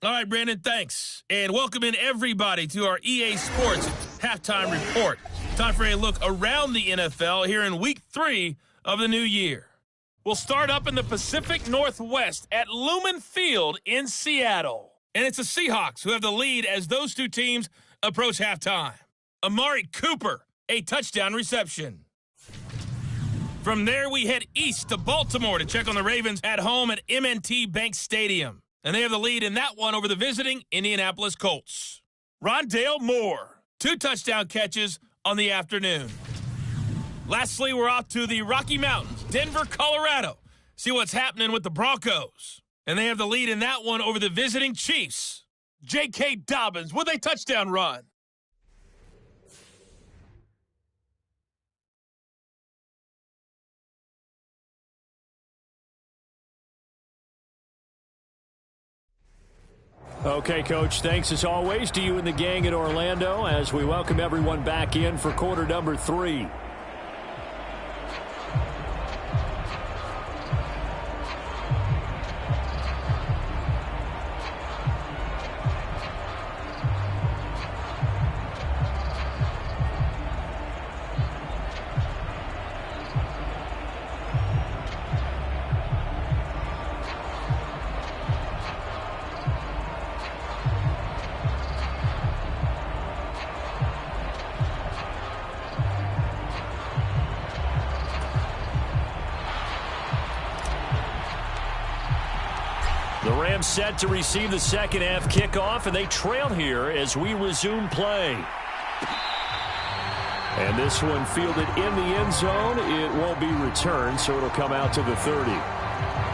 All right, Brandon, thanks. And welcome in everybody to our EA Sports Halftime Report. Time for a look around the NFL here in Week 3 of the new year. We'll start up in the Pacific Northwest at Lumen Field in Seattle. And it's the Seahawks who have the lead as those two teams approach halftime. Amari Cooper, a touchdown reception. From there, we head east to Baltimore to check on the Ravens at home at M&T Bank Stadium. And they have the lead in that one over the visiting Indianapolis Colts. Rondale Moore, 2 touchdown catches on the afternoon. Lastly, we're off to the Rocky Mountains, Denver, Colorado. See what's happening with the Broncos. And they have the lead in that one over the visiting Chiefs. J.K. Dobbins with a touchdown run. Okay, Coach, thanks as always to you and the gang in Orlando as we welcome everyone back in for quarter number 3. The Rams set to receive the second half kickoff, and they trail here as we resume play. And this one fielded in the end zone. It won't be returned, so it'll come out to the 30.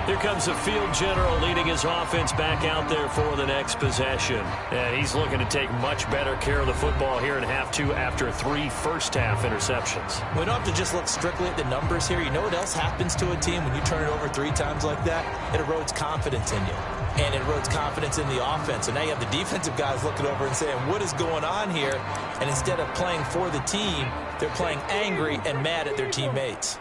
Here comes the field general leading his offense back out there for the next possession. And he's looking to take much better care of the football here in half 2 after 3 first-half interceptions. We don't have to just look strictly at the numbers here. You know what else happens to a team when you turn it over 3 times like that? It erodes confidence in you. And it erodes confidence in the offense. And now you have the defensive guys looking over and saying, what is going on here? And instead of playing for the team, they're playing angry and mad at their teammates.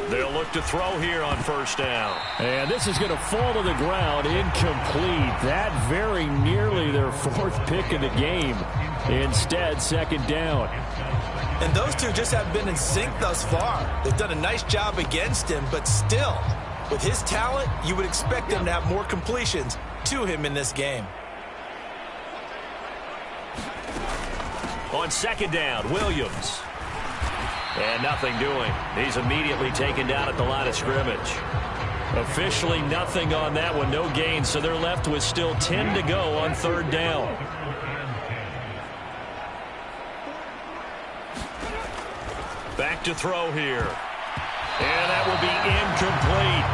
They'll look to throw here on first down. And this is going to fall to the ground, incomplete. That very nearly their 4th pick of the game. Instead, second down. And those two just have been in sync thus far. They've done a nice job against him, but still, with his talent, you would expect him to have more completions to him in this game. On second down, Williams. And nothing doing. He's immediately taken down at the line of scrimmage. Officially nothing on that one, no gain, so they're left with still 10 to go on third down. Back to throw here. And that will be incomplete.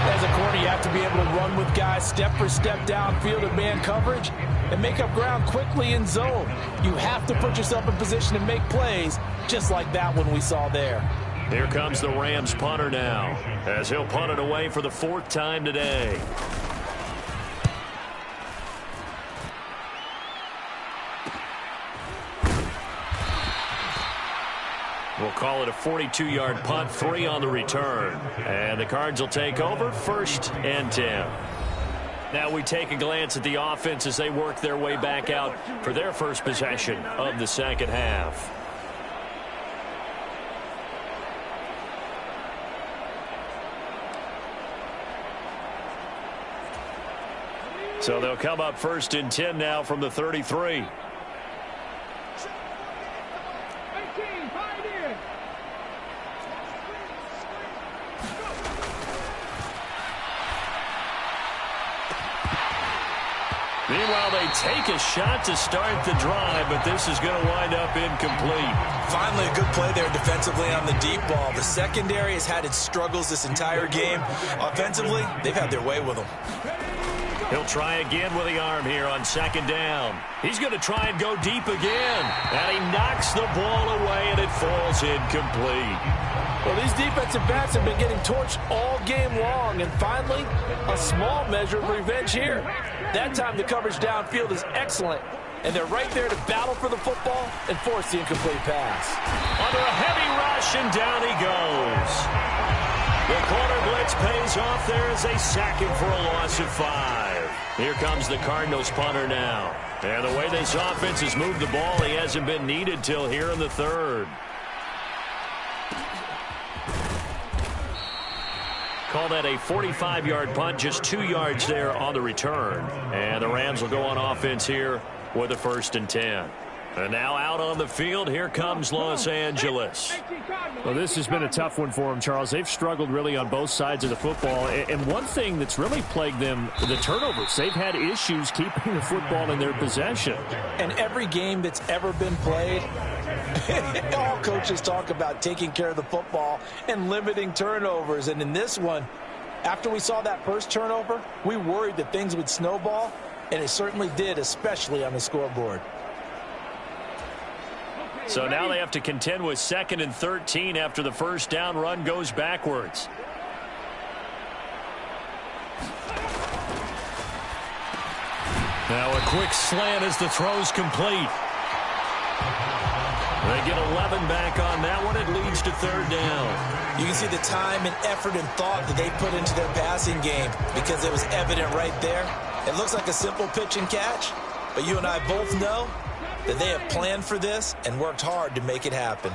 As a corner, you have to be able to run with guys step for step downfield in man coverage and make up ground quickly in zone. You have to put yourself in position to make plays just like that one we saw there. Here comes the Rams punter now, as he'll punt it away for the 4th time today. We'll call it a 42-yard punt, 3 on the return. And the Cards will take over, 1st and 10. Now we take a glance at the offense as they work their way back out for their first possession of the second half. So they'll come up 1st and 10 now from the 33. Meanwhile, they take a shot to start the drive, but this is going to wind up incomplete. Finally, a good play there defensively on the deep ball. The secondary has had its struggles this entire game. Offensively, they've had their way with them. He'll try again with the arm here on second down. He's going to try and go deep again. And he knocks the ball away, and it falls incomplete. Well, these defensive backs have been getting torched all game long, and finally, a small measure of revenge here. That time, the coverage downfield is excellent, and they're right there to battle for the football and force the incomplete pass. Under a heavy rush, and down he goes. The corner blitz pays off there as they sack him for a loss of 5. Here comes the Cardinals punter now. And the way this offense has moved the ball, he hasn't been needed till here in the 3rd. Call that a 45-yard punt, just 2 yards there on the return. And the Rams will go on offense here with a 1st and 10. And now out on the field, here comes Los Angeles. Well, this has been a tough one for them, Charles. They've struggled really on both sides of the football. And one thing that's really plagued them, the turnovers. They've had issues keeping the football in their possession. And every game that's ever been played, all coaches talk about taking care of the football and limiting turnovers. And in this one, after we saw that first turnover, we worried that things would snowball, and it certainly did, especially on the scoreboard. So now they have to contend with 2nd and 13 after the first down run goes backwards. Now a quick slant as the throw's complete. They get 11 back on that one. It leads to 3rd down. You can see the time and effort and thought that they put into their passing game because it was evident right there. It looks like a simple pitch and catch, but you and I both know that they have planned for this and worked hard to make it happen.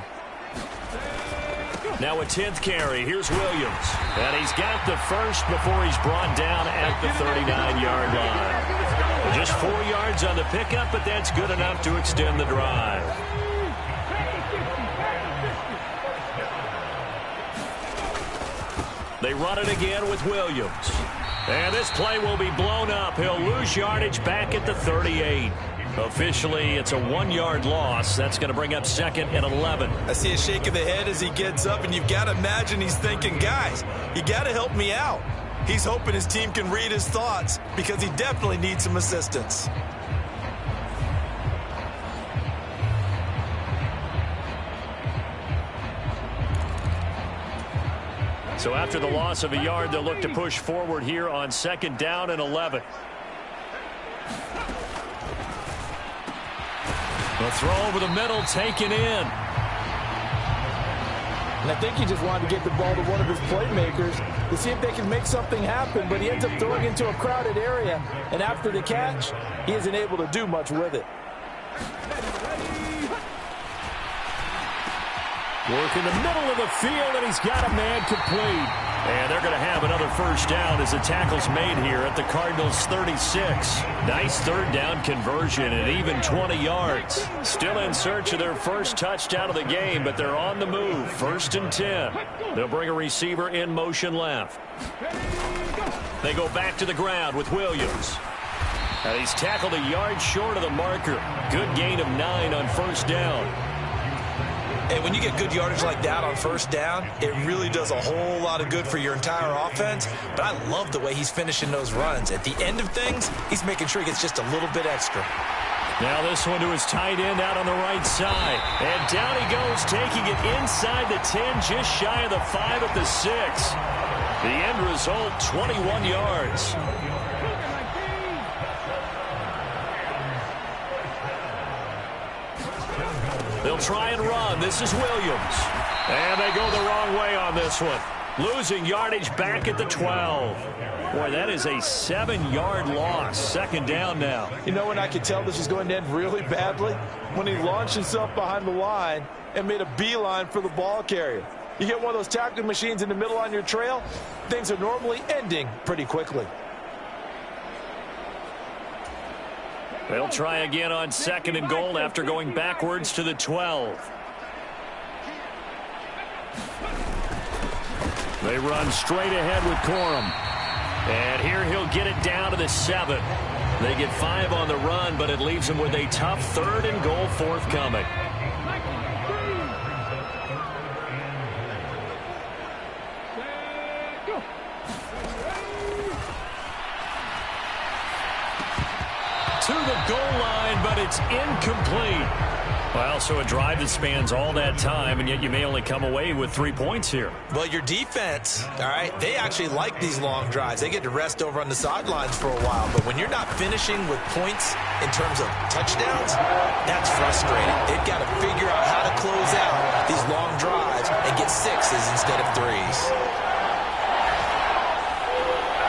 Now a 10th carry. Here's Williams. And he's got the first before he's brought down at the 39-yard line. Just 4 yards on the pickup, but that's good enough to extend the drive. They run it again with Williams. And this play will be blown up. He'll lose yardage back at the 38. Officially, it's a 1-yard loss. That's going to bring up 2nd and 11. I see a shake of the head as he gets up, and you've got to imagine he's thinking, guys, you got to help me out. He's hoping his team can read his thoughts because he definitely needs some assistance. So after the loss of a yard, they'll look to push forward here on 2nd down and 11. The throw over the middle, taken in. And I think he just wanted to get the ball to one of his playmakers to see if they can make something happen, but he ends up throwing into a crowded area. And after the catch, he isn't able to do much with it. Working the middle of the field, and he's got a man complete. And they're going to have another first down as the tackle's made here at the Cardinals' 36. Nice third down conversion and even 20 yards. Still in search of their first touchdown of the game, but they're on the move. 1st and 10. They'll bring a receiver in motion left. They go back to the ground with Williams. And he's tackled a yard short of the marker. Good gain of 9 on first down. And when you get good yardage like that on first down, it really does a whole lot of good for your entire offense. But I love the way he's finishing those runs. At the end of things, he's making sure he gets just a little bit extra. Now this one to his tight end out on the right side. And down he goes, taking it inside the 10, just shy of the 5 at the 6. The end result, 21 yards. They'll try and run. This is Williams. And they go the wrong way on this one. Losing yardage back at the 12. Boy, that is a 7-yard loss. 2nd down now. You know when I could tell this was going to end really badly? When he launched himself behind the line and made a beeline for the ball carrier. You get one of those tackling machines in the middle on your trail, things are normally ending pretty quickly. They'll try again on 2nd and goal after going backwards to the 12. They run straight ahead with Corum. And here he'll get it down to the 7. They get 5 on the run, but it leaves them with a tough 3rd and goal forthcoming. To the goal line, but it's incomplete. Well, so a drive that spans all that time, and yet you may only come away with 3 points here. Well, your defense, all right, they actually like these long drives. They get to rest over on the sidelines for a while. But when you're not finishing with points in terms of touchdowns, that's frustrating. They've got to figure out how to close out these long drives and get 6s instead of 3s.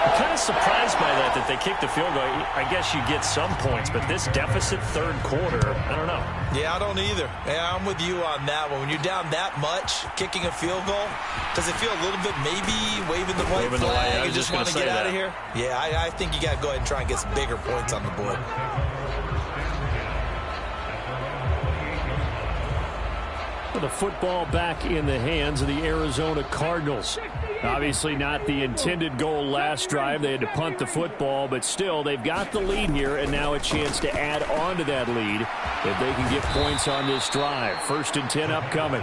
I'm kind of surprised by that they kicked the field goal. I guess you get some points, but this deficit 3rd quarter, I don't know. Yeah, I don't either. Yeah, I'm with you on that one. When you're down that much, kicking a field goal, does it feel a little bit maybe waving the white flag and just want to get out of here? Yeah, I think you got to go ahead and try and get some bigger points on the board. The football back in the hands of the Arizona Cardinals. Obviously not the intended goal last drive. They had to punt the football, but still they've got the lead here, and now a chance to add on to that lead if they can get points on this drive. 1st and 10 upcoming.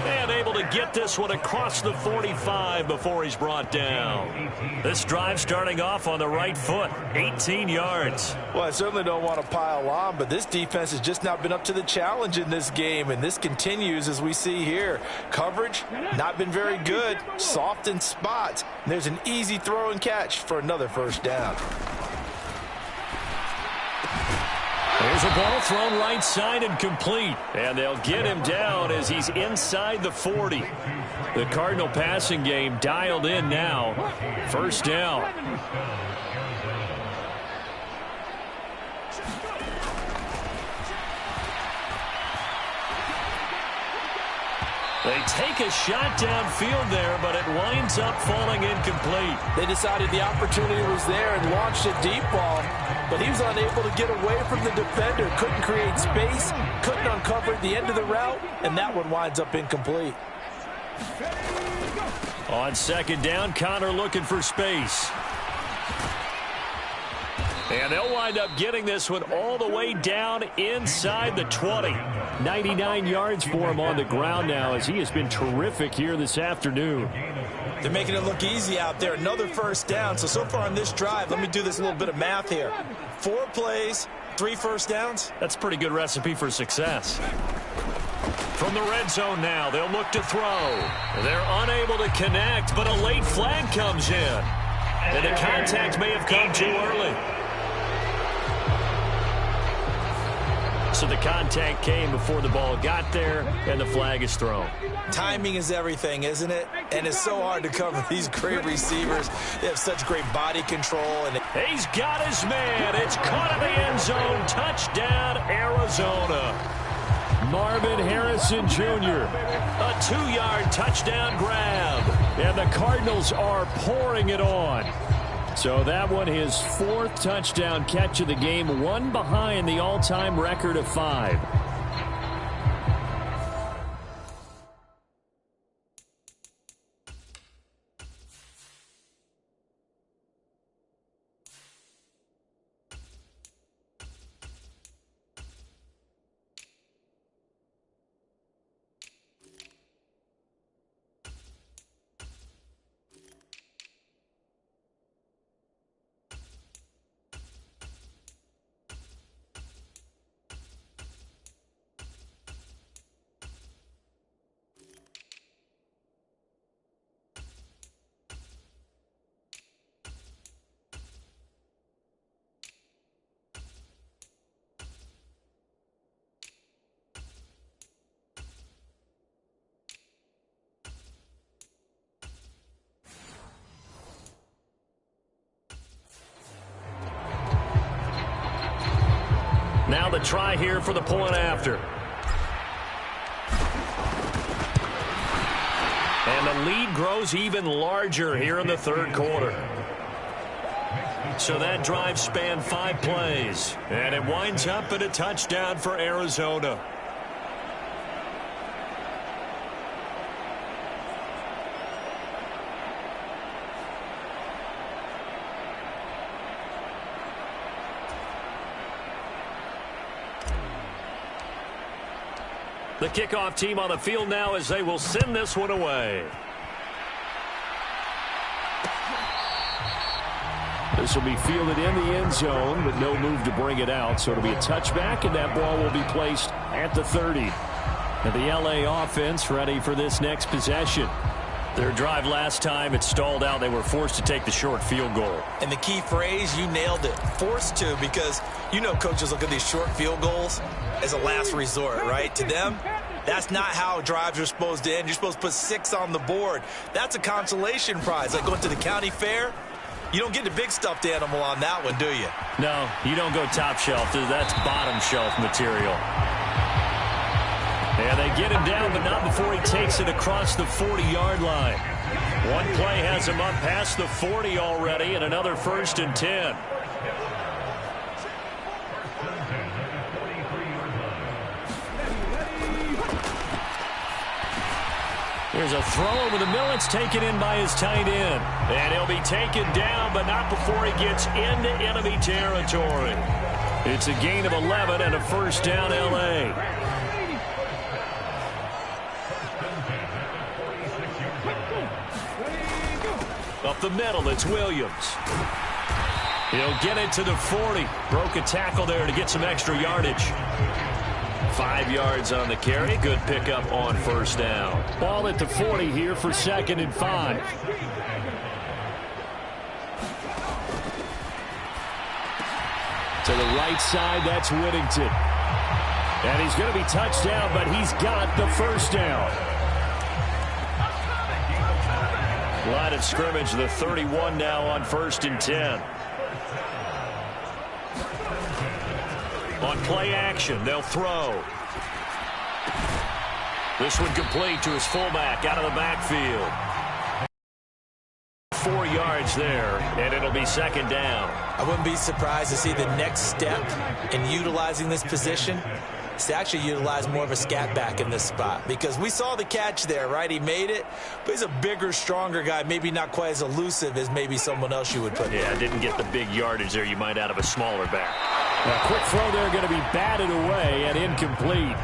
And able to get this one across the 45 before he's brought down. This drive starting off on the right foot, 18 yards. Well, I certainly don't want to pile on, but this defense has just not been up to the challenge in this game, and this continues as we see here. Coverage, not been very good, soft in spots. There's an easy throw and catch for another first down. There's a ball thrown right side and complete. And they'll get him down as he's inside the 40. The Cardinal passing game dialed in now. 1st down. They take a shot downfield there, but it winds up falling incomplete. They decided the opportunity was there and launched a deep ball, but he was unable to get away from the defender. Couldn't create space, couldn't uncover the end of the route, and that one winds up incomplete. On 2nd down, Connor looking for space. And they'll wind up getting this one all the way down inside the 20. 99 yards for him on the ground now as he has been terrific here this afternoon. They're making it look easy out there. Another first down. So far on this drive, let me do this little bit of math here. 4 plays, 3 first downs. That's a pretty good recipe for success. From the red zone now, they'll look to throw. They're unable to connect, but a late flag comes in. And the contact may have come too early. So the contact came before the ball got there, and the flag is thrown. Timing is everything, isn't it? And it's so hard to cover these great receivers. They have such great body control. And he's got his man. It's caught in the end zone. Touchdown, Arizona. Marvin Harrison Jr. A 2-yard touchdown grab. And the Cardinals are pouring it on. So that one, his 4th touchdown catch of the game, one behind the all-time record of 5. Now the try here for the point after. And the lead grows even larger here in the 3rd quarter. So that drive spanned 5 plays. And it winds up in a touchdown for Arizona. The kickoff team on the field now as they will send this one away. This will be fielded in the end zone, but no move to bring it out. So it'll be a touchback, and that ball will be placed at the 30. And the LA offense ready for this next possession. Their drive last time, it stalled out. They were forced to take the short field goal. And the key phrase, you nailed it, forced to, because you know coaches look at these short field goals as a last resort, right? To them, that's not how drives are supposed to end. You're supposed to put 6 on the board. That's a consolation prize, like going to the county fair. You don't get the big stuffed animal on that one, do you? No, you don't go top shelf. That's bottom shelf material. And they get him down, but not before he takes it across the 40-yard line. One play has him up past the 40 already, and another 1st and 10. Here's a throw over the middle. It's taken in by his tight end. And he'll be taken down, but not before he gets into enemy territory. It's a gain of 11 and a 1st down, L.A. Up the middle, it's Williams. He'll get it to the 40. Broke a tackle there to get some extra yardage. 5 yards on the carry. Good pickup on 1st down. Ball at the 40 here for 2nd and 5. To the right side, that's Whittington. And he's going to be touched down, but he's got the 1st down. Line of scrimmage, the 31 now on 1st and 10. On play action, they'll throw. This one complete to his fullback out of the backfield. 4 yards there, and it'll be 2nd down. I wouldn't be surprised to see the next step in utilizing this position is to actually utilize more of a scat back in this spot, because we saw the catch there, right? He made it, but he's a bigger, stronger guy, maybe not quite as elusive as maybe someone else you would put. Yeah, didn't get the big yardage there you might out of a smaller back. A quick throw there going to be batted away and incomplete.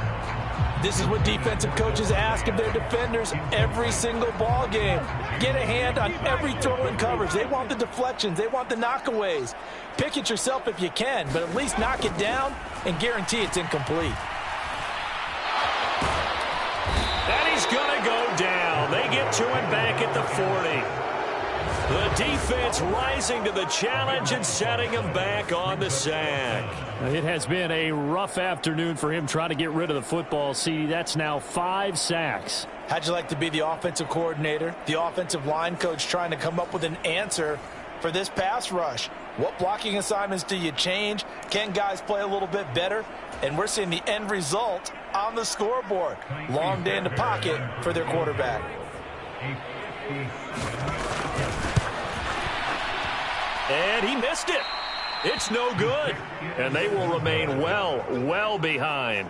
This is what defensive coaches ask of their defenders every single ball game. Get a hand on every throw in coverage. They want the deflections. They want the knockaways. Pick it yourself if you can, but at least knock it down and guarantee it's incomplete. And he's going to go down. They get to him back at the 40. The defense rising to the challenge and setting him back on the sack. It has been a rough afternoon for him trying to get rid of the football. See, that's now 5 sacks. How'd you like to be the offensive coordinator, the offensive line coach, trying to come up with an answer for this pass rush? What blocking assignments do you change? Can guys play a little bit better? and we're seeing the end result on the scoreboard. Long day in the pocket for their quarterback. And he missed it. It's no good. And they will remain well behind.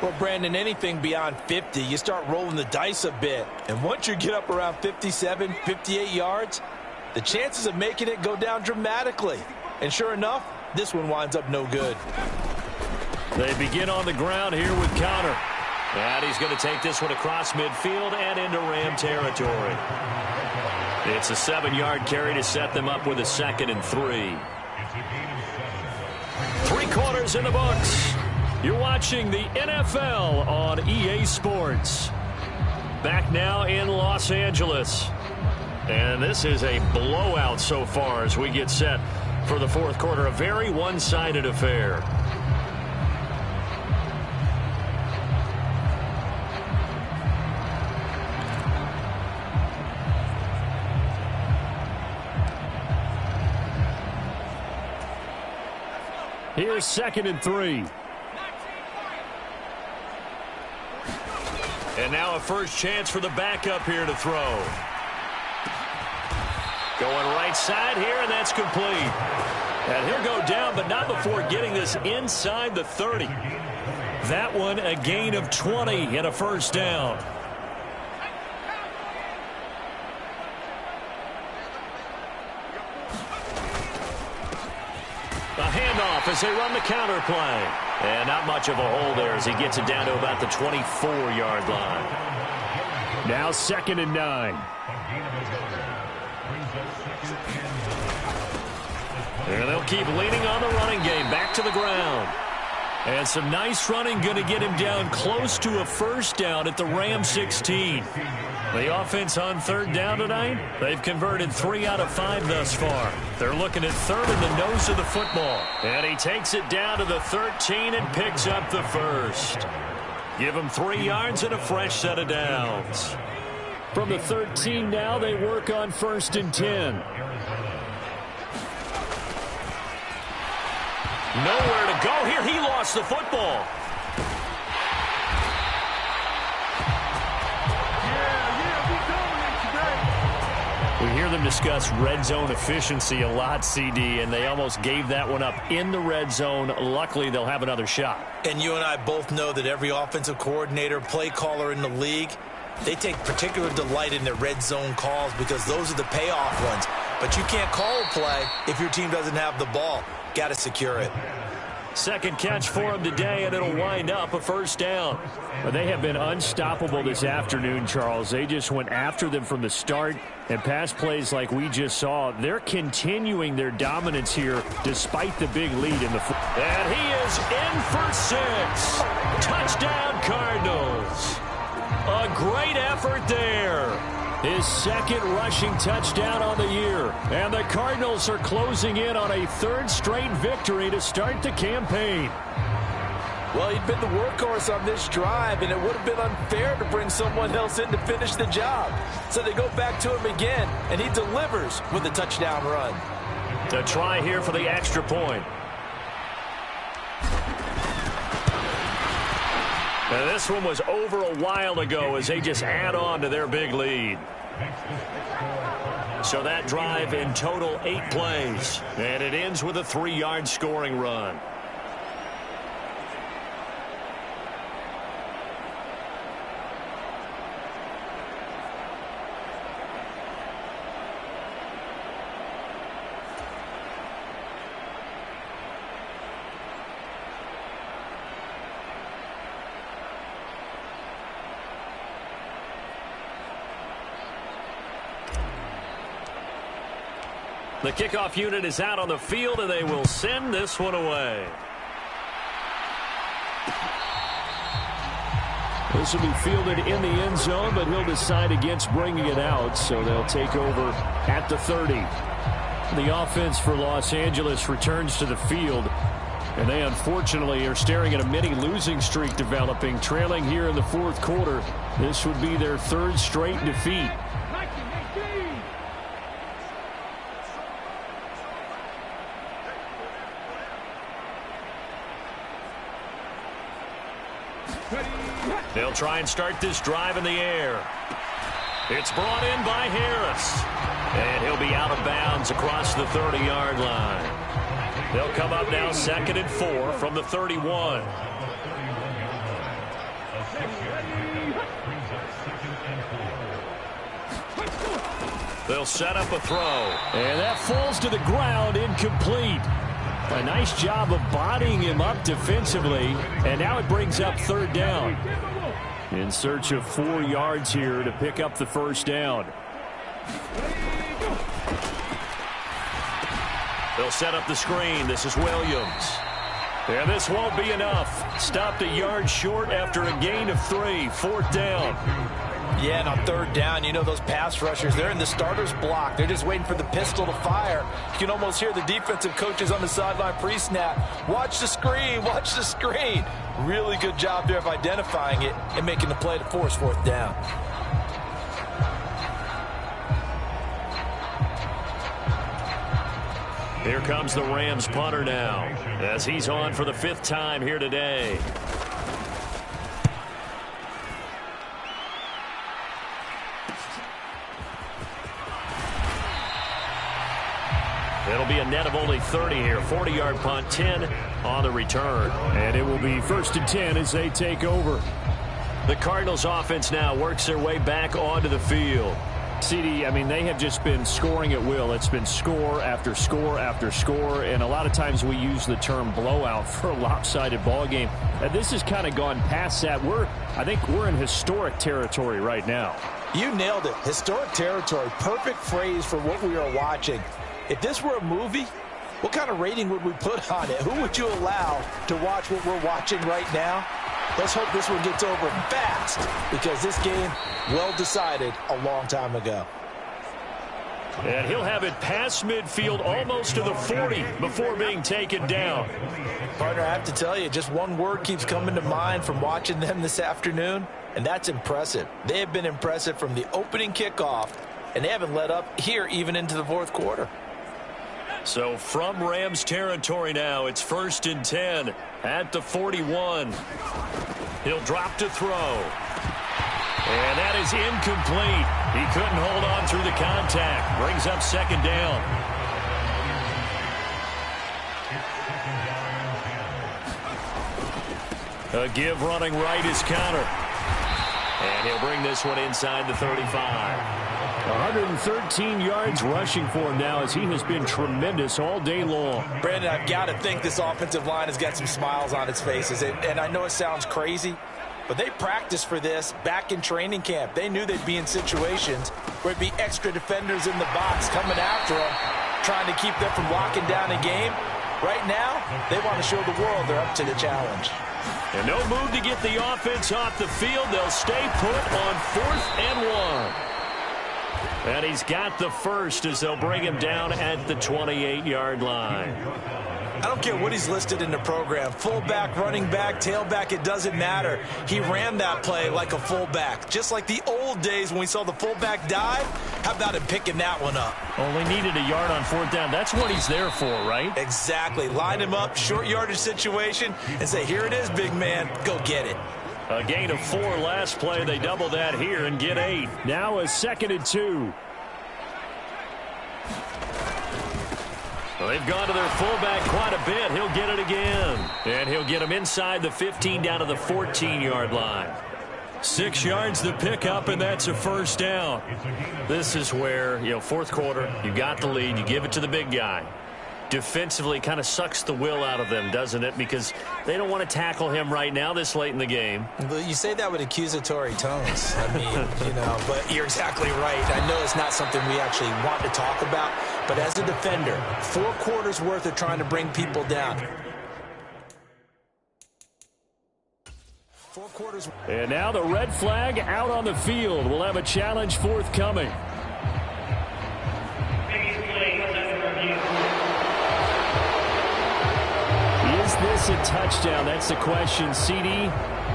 Well, Brandon, anything beyond 50, you start rolling the dice a bit. And once you get up around 57, 58 yards, the chances of making it go down dramatically. And sure enough, this one winds up no good. They begin on the ground here with Connor. And he's going to take this one across midfield and into Ram territory. It's a 7-yard carry to set them up with a 2nd and 3. 3 quarters in the books. You're watching the NFL on EA Sports. Back now in Los Angeles. And this is a blowout so far as we get set for the 4th quarter. A very one-sided affair. Here's 2nd and 3. And now a first chance for the backup here to throw. Going right side here, and that's complete. And he'll go down, but not before getting this inside the 30. That one a gain of 20 and a first down. A handoff as they run the counter play. And not much of a hole there as he gets it down to about the 24-yard line. Now 2nd and 9. And they'll keep leaning on the running game. Back to the ground. And some nice running going to get him down close to a first down at the Ram 16. The offense on 3rd down tonight, they've converted 3 out of 5 thus far. They're looking at 3rd in the nose of the football. And he takes it down to the 13 and picks up the first. Give him 3 yards and a fresh set of downs. From the 13 now, they work on 1st and 10. Nowhere to go here. He lost the football. We hear them discuss red zone efficiency a lot, CD, and they almost gave that one up in the red zone. Luckily, they'll have another shot. And you and I both know that every offensive coordinator, play caller in the league, they take particular delight in their red zone calls because those are the payoff ones. But you can't call a play if your team doesn't have the ball. Got to secure it. Second catch for him today, and it'll wind up a first down. Well, they have been unstoppable this afternoon, Charles. They just went after them from the start, and pass plays like we just saw. They're continuing their dominance here despite the big lead in the foot. And he is in for 6. Touchdown, Cardinals. A great effort there. His 2nd rushing touchdown on the year. And the Cardinals are closing in on a 3rd straight victory to start the campaign. Well, he'd been the workhorse on this drive, and it would have been unfair to bring someone else in to finish the job. So they go back to him again, and he delivers with a touchdown run. To try here for the extra point. And this one was over a while ago as they just add on to their big lead. So that drive in total 8 plays. And it ends with a 3-yard scoring run. The kickoff unit is out on the field, and they will send this one away. This will be fielded in the end zone, but he'll decide against bringing it out, so they'll take over at the 30. The offense for Los Angeles returns to the field, and they unfortunately are staring at a mini losing streak developing, trailing here in the 4th quarter. This would be their 3rd straight defeat. They'll try and start this drive in the air. It's brought in by Harris. And he'll be out of bounds across the 30-yard line. They'll come up now 2nd and 4 from the 31. They'll set up a throw. And that falls to the ground, incomplete. A nice job of bodying him up defensively. And now it brings up 3rd down. In search of 4 yards here to pick up the 1st down. They'll set up the screen. This is Williams. And this won't be enough. Stopped a yard short after a gain of 3. 4th down. Yeah, and on 3rd down, you know those pass rushers, they're in the starter's block. They're just waiting for the pistol to fire. You can almost hear the defensive coaches on the sideline pre-snap. Watch the screen, watch the screen. Really good job there of identifying it and making the play to force 4th down. Here comes the Rams punter now as he's on for the 5th time here today. It'll be a net of only 30 here. 40-yard punt, 10 on the return. And it will be 1st and 10 as they take over. The Cardinals offense now works their way back onto the field. CD, I mean, they have just been scoring at will. It's been score after score after score, and a lot of times we use the term blowout for a lopsided ball game. And this has kind of gone past that. I think we're in historic territory right now. You nailed it. Historic territory. Perfect phrase for what we are watching. If this were a movie, what kind of rating would we put on it? Who would you allow to watch what we're watching right now? Let's hope this one gets over fast, because this game, well decided a long time ago. And he'll have it past midfield almost to the 40 before being taken down. Partner, I have to tell you, just one word keeps coming to mind from watching them this afternoon, and that's impressive. They have been impressive from the opening kickoff, and they haven't let up here even into the 4th quarter. So from Rams territory now, it's 1st and 10 at the 41. He'll drop to throw. And that is incomplete. He couldn't hold on through the contact. Brings up 2nd down. A give running right is Connor. And he'll bring this one inside the 35. 113 yards rushing for him now as he has been tremendous all day long. Brandon, I've got to think this offensive line has got some smiles on its faces. And I know it sounds crazy, but they practiced for this back in training camp. They knew they'd be in situations where it'd be extra defenders in the box coming after them, trying to keep them from locking down a game. Right now, they want to show the world they're up to the challenge. And no move to get the offense off the field. They'll stay put on 4th and 1. And he's got the first as they'll bring him down at the 28-yard line. I don't care what he's listed in the program. Fullback, running back, tailback, it doesn't matter. He ran that play like a fullback. Just like the old days when we saw the fullback dive. How about him picking that one up? Only needed a yard on 4th down. That's what he's there for, right? Exactly. Line him up, short yardage situation, and say, here it is, big man. Go get it. A gain of 4 last play. They double that here and get 8. Now a 2nd and 2. Well, they've gone to their fullback quite a bit. He'll get it again. And he'll get him inside the 15 down to the 14-yard line. 6 yards the pickup, and that's a 1st down. This is where, 4th quarter, you got the lead. You give it to the big guy. Defensively kind of sucks the will out of them, doesn't it? Because they don't want to tackle him right now this late in the game. You say that with accusatory tones. I mean, but you're exactly right. I know it's not something we actually want to talk about, but as a defender, 4 quarters worth of trying to bring people down. 4 quarters. And now the red flag out on the field. We'll have a challenge forthcoming. Is this a touchdown? That's the question. CD,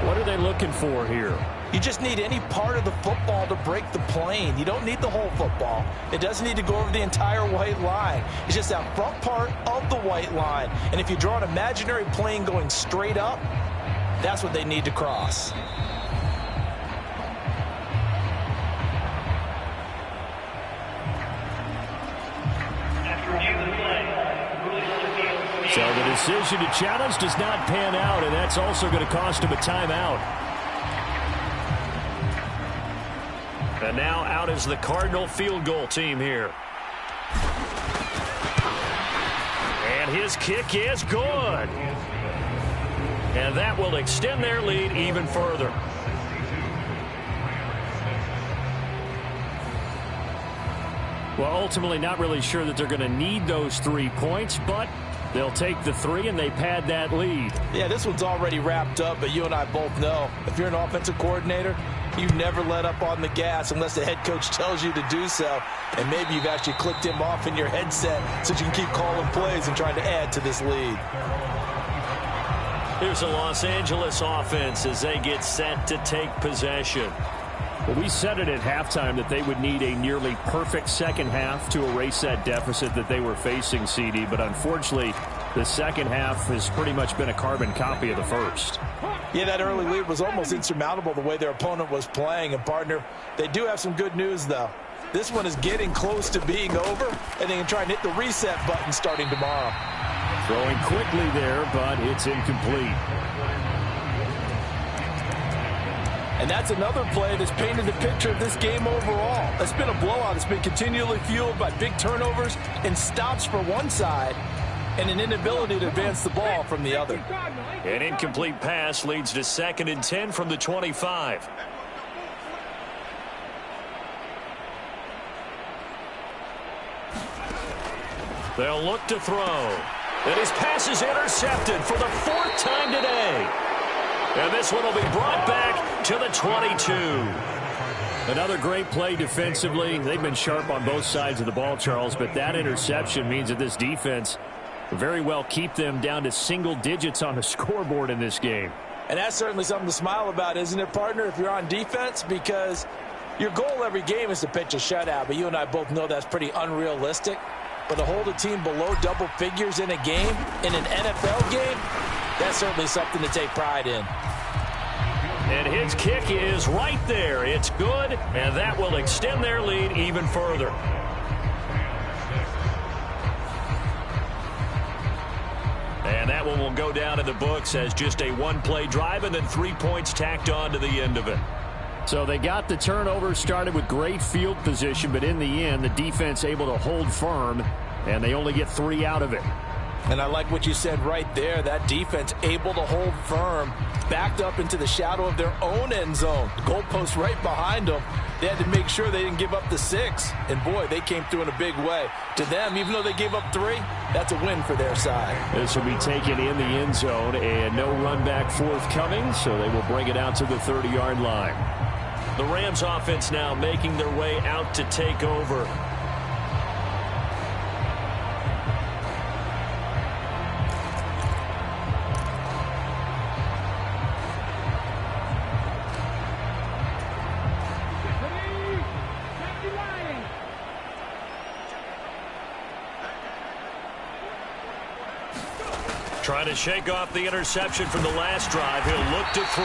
what are they looking for here? You just need any part of the football to break the plane. You don't need the whole football. It doesn't need to go over the entire white line. It's just that front part of the white line. And if you draw an imaginary plane going straight up, That's what they need to cross. So the decision to challenge does not pan out, and that's also going to cost him a timeout. And now out is the Cardinal field goal team here. And his kick is good. And that will extend their lead even further. Well, ultimately not really sure that they're going to need those 3 points, but they'll take the 3 and they pad that lead. Yeah, this one's already wrapped up, but you and I both know if you're an offensive coordinator, you never let up on the gas unless the head coach tells you to do so. And maybe you've actually clicked him off in your headset so you can keep calling plays and trying to add to this lead. Here's the Los Angeles offense as they get set to take possession. Well, we said it at halftime that they would need a nearly perfect second half to erase that deficit that they were facing, CD. But unfortunately, the second half has pretty much been a carbon copy of the first. Yeah, that early lead was almost insurmountable the way their opponent was playing. And, partner, they do have some good news, though. This one is getting close to being over, and they can try and hit the reset button starting tomorrow. Throwing quickly there, but it's incomplete. And that's another play that's painted the picture of this game overall. It's been a blowout. It's been continually fueled by big turnovers and stops for one side and an inability to advance the ball from the other. An incomplete pass leads to 2nd and 10 from the 25. They'll look to throw. And his pass is intercepted for the 4th time today. And this one will be brought back to the 22. Another great play defensively. They've been sharp on both sides of the ball, Charles, but that interception means that this defense very well keep them down to single digits on the scoreboard in this game. And that's certainly something to smile about, isn't it, partner, if you're on defense? Because your goal every game is to pitch a shutout, but you and I both know that's pretty unrealistic. But to hold a team below double figures in a game, in an NFL game, that's certainly something to take pride in. And his kick is right there. It's good, and that will extend their lead even further. And that one will go down in the books as just a one-play drive and then 3 points tacked on to the end of it. So they got the turnover started with great field position, but in the end, the defense able to hold firm, and they only get 3 out of it. And I like what you said right there. That defense able to hold firm, backed up into the shadow of their own end zone. The goalpost right behind them. They had to make sure they didn't give up the 6. And, boy, they came through in a big way. To them, even though they gave up 3, that's a win for their side. This will be taken in the end zone, and no run back forthcoming, so they will bring it out to the 30-yard line. The Rams offense now making their way out to take over. Trying to shake off the interception from the last drive. He'll look to throw.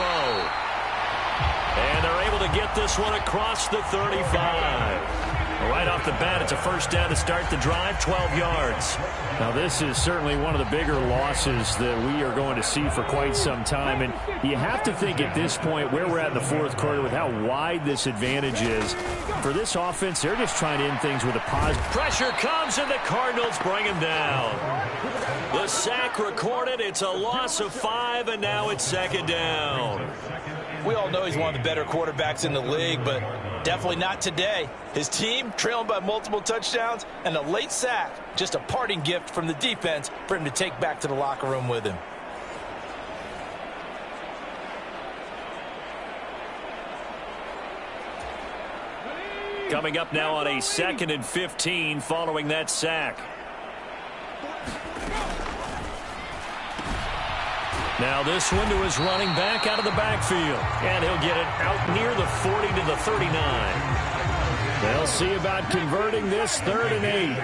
And they're able to get this one across the 35. Right off the bat, it's a first down to start the drive, 12 yards. Now, this is certainly one of the bigger losses that we are going to see for quite some time. And you have to think at this point where we're at in the fourth quarter with how wide this advantage is. For this offense, they're just trying to end things with a positive. Pressure comes, and the Cardinals bring him down. The sack recorded. It's a loss of 5, and now it's 2nd down. We all know he's one of the better quarterbacks in the league, but definitely not today. His team trailing by multiple touchdowns and a late sack, just a parting gift from the defense for him to take back to the locker room with him. Coming up now on a 2nd and 15 following that sack. Now this one to his running back out of the backfield. And he'll get it out near the 40 to the 39. They'll see about converting this 3rd and 8.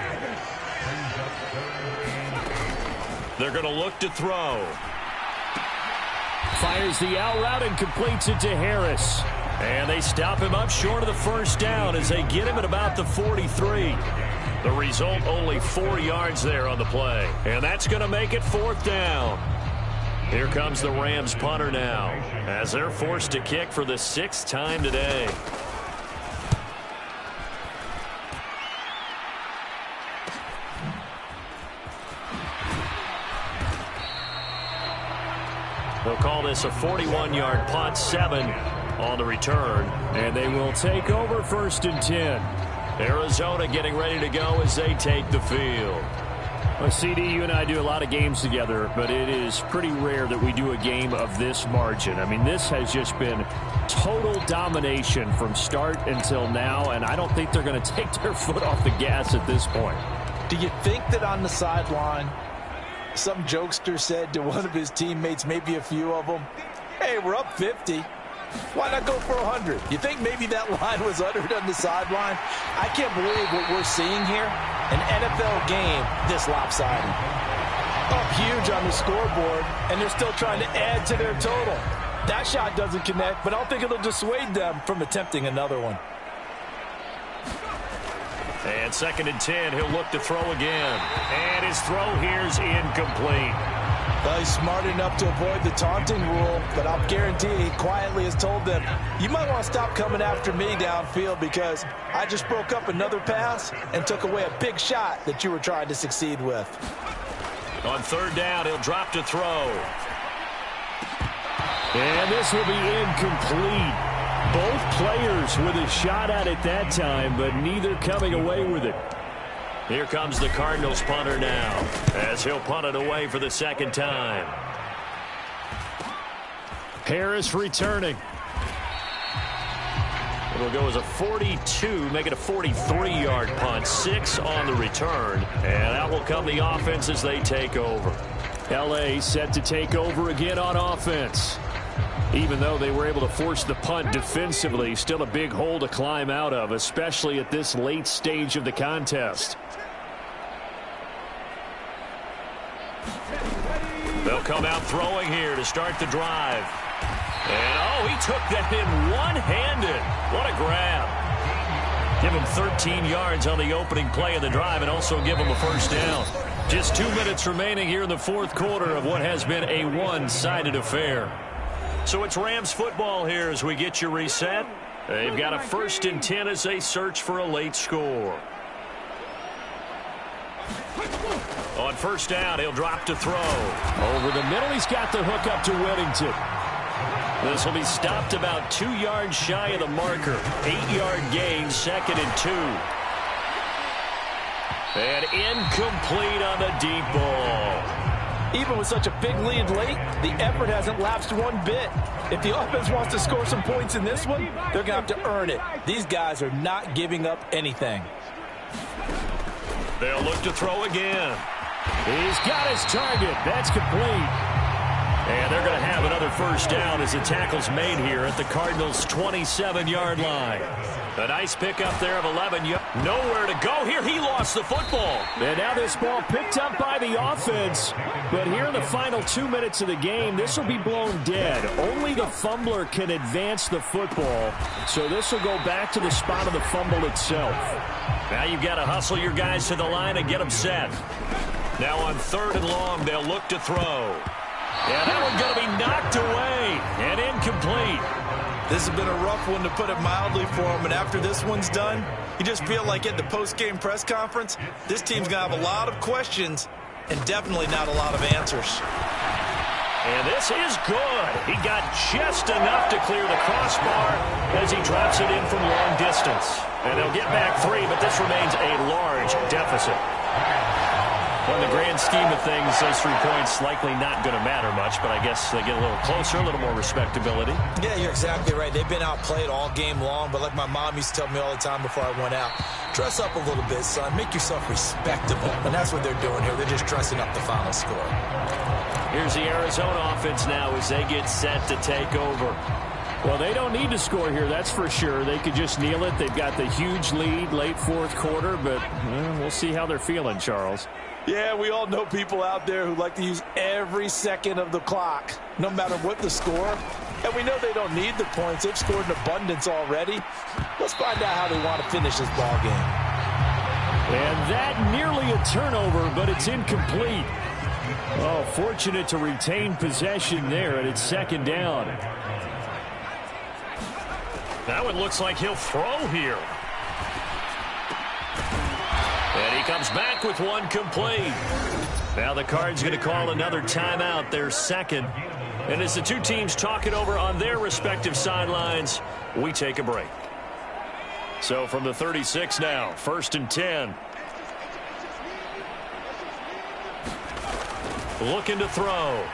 They're going to look to throw. Fires the out route and completes it to Harris. And they stop him up short of the first down as they get him at about the 43. The result, only 4 yards there on the play. And that's going to make it 4th down. Here comes the Rams punter now as they're forced to kick for the 6th time today. They'll call this a 41-yard punt, 7 on the return. And they will take over 1st and 10. Arizona getting ready to go as they take the field. Well, CD, you and I do a lot of games together, but it is pretty rare that we do a game of this margin. I mean, this has just been total domination from start until now, and I don't think they're going to take their foot off the gas at this point. Do you think that on the sideline, some jokester said to one of his teammates, maybe a few of them, hey, we're up 50. Why not go for 100? You think maybe that line was uttered on the sideline? I can't believe what we're seeing here. An NFL game this lopsided. Up huge on the scoreboard, and they're still trying to add to their total. That shot doesn't connect, but I don't think it'll dissuade them from attempting another one. And 2nd and 10, he'll look to throw again. And his throw here's incomplete. Well, he's smart enough to avoid the taunting rule, but I'll guarantee he quietly has told them, you might want to stop coming after me downfield because I just broke up another pass and took away a big shot that you were trying to succeed with. On 3rd down, he'll drop to throw. And this will be incomplete. Both players with a shot at it that time, but neither coming away with it. Here comes the Cardinals punter now as he'll punt it away for the 2nd time. Harris returning. It'll go as a 42, make it a 43-yard punt, 6 on the return. And out will come the offense as they take over. L.A. set to take over again on offense. Even though they were able to force the punt defensively, still a big hole to climb out of, especially at this late stage of the contest. They'll come out throwing here to start the drive. And, oh, he took that in one-handed. What a grab. Give him 13 yards on the opening play of the drive and also give him a 1st down. Just 2 minutes remaining here in the 4th quarter of what has been a one-sided affair. So it's Rams football here as we get you reset. They've got a 1st and 10 as they search for a late score. On 1st down, he'll drop to throw. Over the middle, he's got the hook up to Whittington. This will be stopped about 2 yards shy of the marker. 8-yard gain, 2nd and 2. And incomplete on the deep ball. Even with such a big lead late, the effort hasn't lapsed one bit. If the offense wants to score some points in this one, they're going to have to earn it. These guys are not giving up anything. They'll look to throw again. He's got his target. That's complete. And they're going to have another 1st down as the tackle's made here at the Cardinals' 27-yard line. A nice pickup there of 11 yards. Nowhere to go here. He lost the football. And now this ball picked up by the offense. But here in the final 2 minutes of the game, this will be blown dead. Only the fumbler can advance the football. So this will go back to the spot of the fumble itself. Now you've got to hustle your guys to the line and get them set. Now on 3rd and long, they'll look to throw. And that one's going to be knocked away and incomplete. This has been a rough one, to put it mildly, for him. And after this one's done, you just feel like at the post-game press conference, this team's going to have a lot of questions and definitely not a lot of answers. And this is good. He got just enough to clear the crossbar as he drops it in from long distance. And they'll get back 3, but this remains a large deficit. In the grand scheme of things, those 3 points likely not going to matter much, but I guess they get a little closer, a little more respectability. Yeah, you're exactly right. They've been outplayed all game long, but like my mom used to tell me all the time before I went out, dress up a little bit, son. Make yourself respectable. And that's what they're doing here. They're just dressing up the final score. Here's the Arizona offense now as they get set to take over. Well, they don't need to score here, that's for sure. They could just kneel it. They've got the huge lead, late 4th quarter, but we'll see how they're feeling, Charles. Yeah, we all know people out there who like to use every second of the clock. no matter what the score. And we know they don't need the points. They've scored in abundance already. Let's find out how they want to finish this ball game. And that nearly a turnover, but it's incomplete. Oh, fortunate to retain possession there, and it's second down. That one looks like he'll throw here. And he comes back with one complete. Now the Cards going to call another timeout, their second. And as the two teams talk it over on their respective sidelines, we take a break. So from the 36 now, 1st and 10. Looking to throw.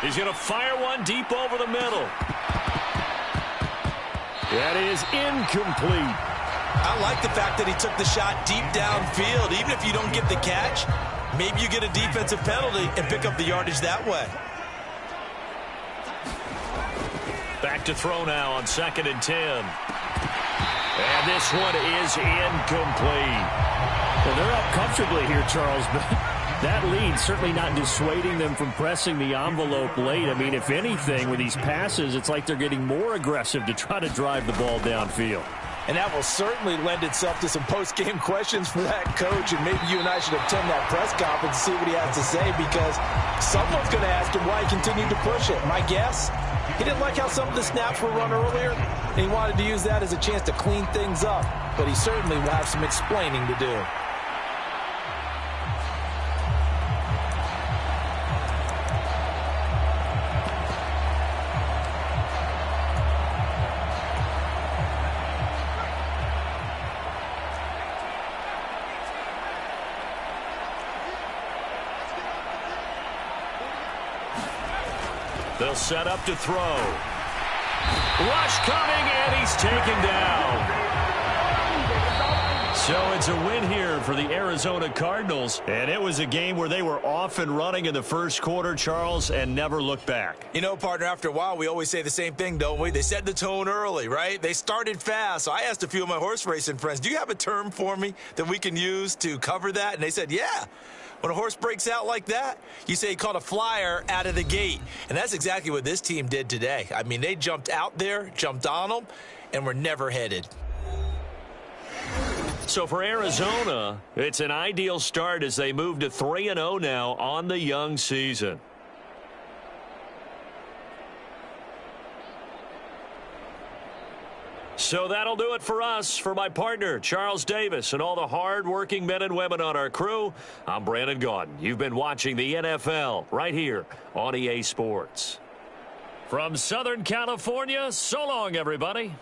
He's going to fire one deep over the middle. That is incomplete. I like the fact that he took the shot deep downfield. Even if you don't get the catch, maybe you get a defensive penalty and pick up the yardage that way. Back to throw now on 2nd and 10. And this one is incomplete. Well, they're up comfortably here, Charles, but that lead certainly not dissuading them from pressing the envelope late. I mean, if anything, with these passes, it's like they're getting more aggressive to try to drive the ball downfield. And that will certainly lend itself to some post-game questions for that coach. And maybe you and I should attend that press conference and see what he has to say, because someone's going to ask him why he continued to push it. My guess, he didn't like how some of the snaps were run earlier, and he wanted to use that as a chance to clean things up. But he certainly will have some explaining to do. They'll set up to throw. Rush coming, and he's taken down. So it's a win here for the Arizona Cardinals. And it was a game where they were off and running in the first quarter, Charles, and never looked back. You know, partner, after a while, we always say the same thing, don't we? They set the tone early, right? They started fast. So I asked a few of my horse racing friends, do you have a term for me that we can use to cover that? And they said, yeah. When a horse breaks out like that, you say he caught a flyer out of the gate. And that's exactly what this team did today. I mean, they jumped out there, jumped on them, and were never headed. So for Arizona, it's an ideal start as they move to 3-0 now on the young season. So that'll do it for us. For my partner, Charles Davis, and all the hard-working men and women on our crew, I'm Brandon Gaudin. You've been watching the NFL right here on EA Sports. From Southern California, so long, everybody.